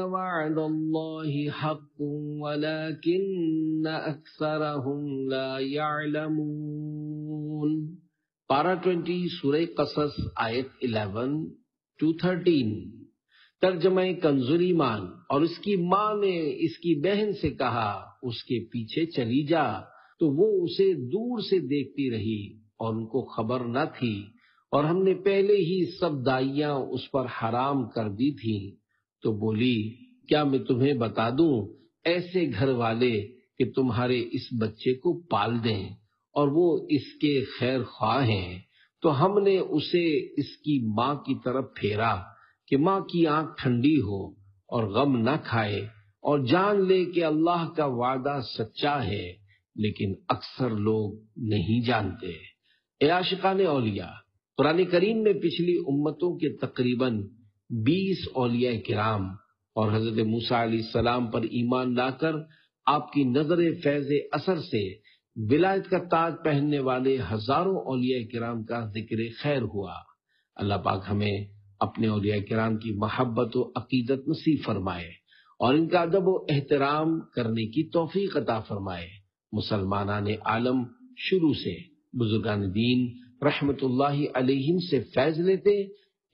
وعد الله حق ولكن أكثرهم لا يعلمون۔ پارہ 20 سورہ قصص آیت 11 to 13۔ ترجمہ کنز ایمان۔ اور اس کی ماں نے اس کی بہن سے کہا، اس کے پیچھے چلی جا، تو وہ اسے دور سے دیکھتی رہی اور ان کو خبر نہ تھی، اور ہم نے پہلے ہی سب دائیاں اس پر حرام کر دی تھیں۔ تو بولی، کیا میں تمہیں بتا دوں ایسے گھر والے کہ تمہارے اس بچے کو پال دیں اور وہ اس کے خیر خواہ ہیں؟ تو ہم نے اسے اس کی ماں کی طرف پھیرا کہ ماں کی آنکھ ٹھنڈی ہو اور غم نہ کھائے اور جان لے کہ اللہ کا وعدہ سچا ہے، لیکن اکثر لوگ نہیں جانتے۔ اے عاشقان اولیاء، قرآن کریم میں پچھلی امتوں کے تقریباً 20 اولیاء کرام اور حضرت موسیٰ علیہ السلام پر ایمان لا کر آپ کی نظر فیض اثر سے ولایت کا تاج پہننے والے ہزاروں اولیاء کرام کا ذکر خیر ہوا۔ اللہ پاک ہمیں اپنے اولیاء کرام کی محبت و عقیدت نصیب فرمائے اور ان کا ادب و احترام کرنے کی توفیق عطا فرمائے۔ مسلمانان عالم شروع سے بزرگان دین رحمت اللہ علیہم سے فیض لیتے،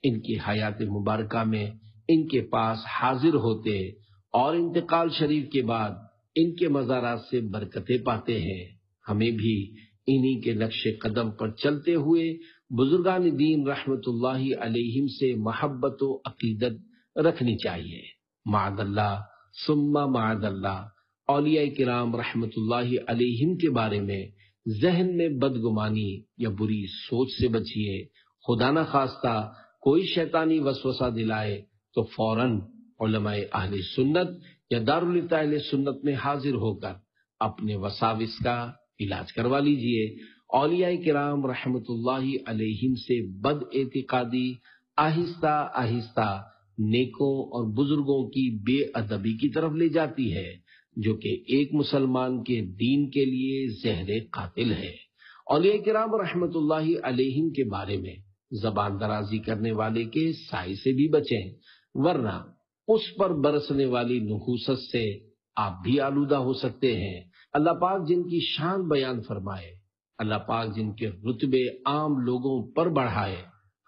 ان کی حیات مبارکہ میں ان کے پاس حاضر ہوتے اور انتقال شریف کے بعد ان کے مزارات سے برکتیں پاتے ہیں۔ ہمیں بھی انہی کے نقش قدم پر چلتے ہوئے بزرگان دین رحمت اللہ علیہم سے محبت و عقیدت رکھنی چاہیے۔ معاذ اللہ ثم معاذ اللہ، اولیاء کرام رحمت اللہ علیہم کے بارے میں ذہن میں بدگمانی یا بری سوچ سے بچیے۔ خدا نہ خواستہ کوئی شیطانی وسوسہ دلائے تو فوراً علماء اہل سنت یا دارالفتہ اہل سنت میں حاضر ہو کر اپنے وساوس کا علاج کروا لیجئے اولیاء کرام رحمت اللہ علیہم سے بد اعتقادی آہستہ آہستہ نیکوں اور بزرگوں کی بے ادبی کی طرف لے جاتی ہے، جو کہ ایک مسلمان کے دین کے لیے زہر قاتل ہے۔ اولیاء کرام رحمت اللہ علیہم کے بارے میں زبان درازی کرنے والے کے سائے سے بھی بچیں، ورنہ اس پر برسنے والی نحوست سے آپ بھی آلودہ ہو سکتے ہیں۔ اللہ پاک جن کی شان بیان فرمائے، اللہ پاک جن کے رتبے عام لوگوں پر بڑھائے،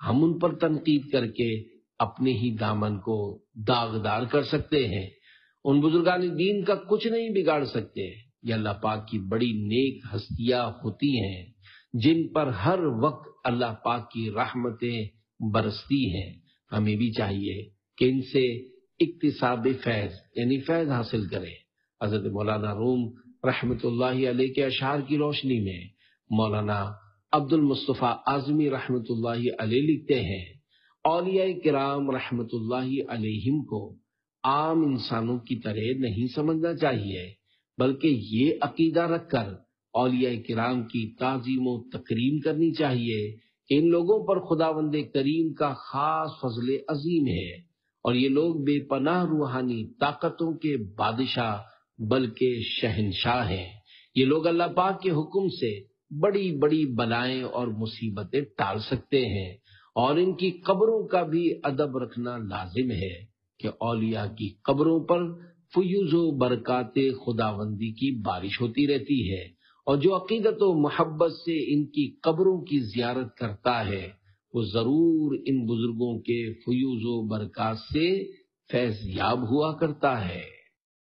ہم ان پر تنقید کر کے اپنے ہی دامن کو داغدار کر سکتے ہیں۔ ان بزرگان دین کا کچھ نہیں بگاڑ سکتے۔ یہ اللہ پاک کی بڑی نیک ہستیاں ہوتی ہیں جن پر ہر وقت اللہ پاک کی رحمتیں برستی ہیں۔ ہمیں بھی چاہیے کہ ان سے اکتساب فیض یعنی فیض حاصل کریں۔ حضرت مولانا روم رحمت اللہ علیہ کے اشعار کی روشنی میں مولانا عبد المصطفیٰ اعظمی رحمت اللہ علیہ لکھتے ہیں، اولیاء کرام رحمت اللہ علیہم کو عام انسانوں کی طرح نہیں سمجھنا چاہیے، بلکہ یہ عقیدہ رکھ کر اولیاء کرام کی تعظیم و تکریم کرنی چاہیے کہ ان لوگوں پر خداوند کریم کا خاص فضل عظیم ہے، اور یہ لوگ بے پناہ روحانی طاقتوں کے بادشاہ بلکہ شہنشاہ ہیں۔ یہ لوگ اللہ پاک کے حکم سے بڑی بڑی بلائیں اور مصیبتیں ٹال سکتے ہیں، اور ان کی قبروں کا بھی ادب رکھنا لازم ہے کہ اولیاء کی قبروں پر فیوز و برکات خداوندی کی بارش ہوتی رہتی ہے، اور جو عقیدت و محبت سے ان کی قبروں کی زیارت کرتا ہے وہ ضرور ان بزرگوں کے فیوز و برکات سے فیض یاب ہوا کرتا ہے۔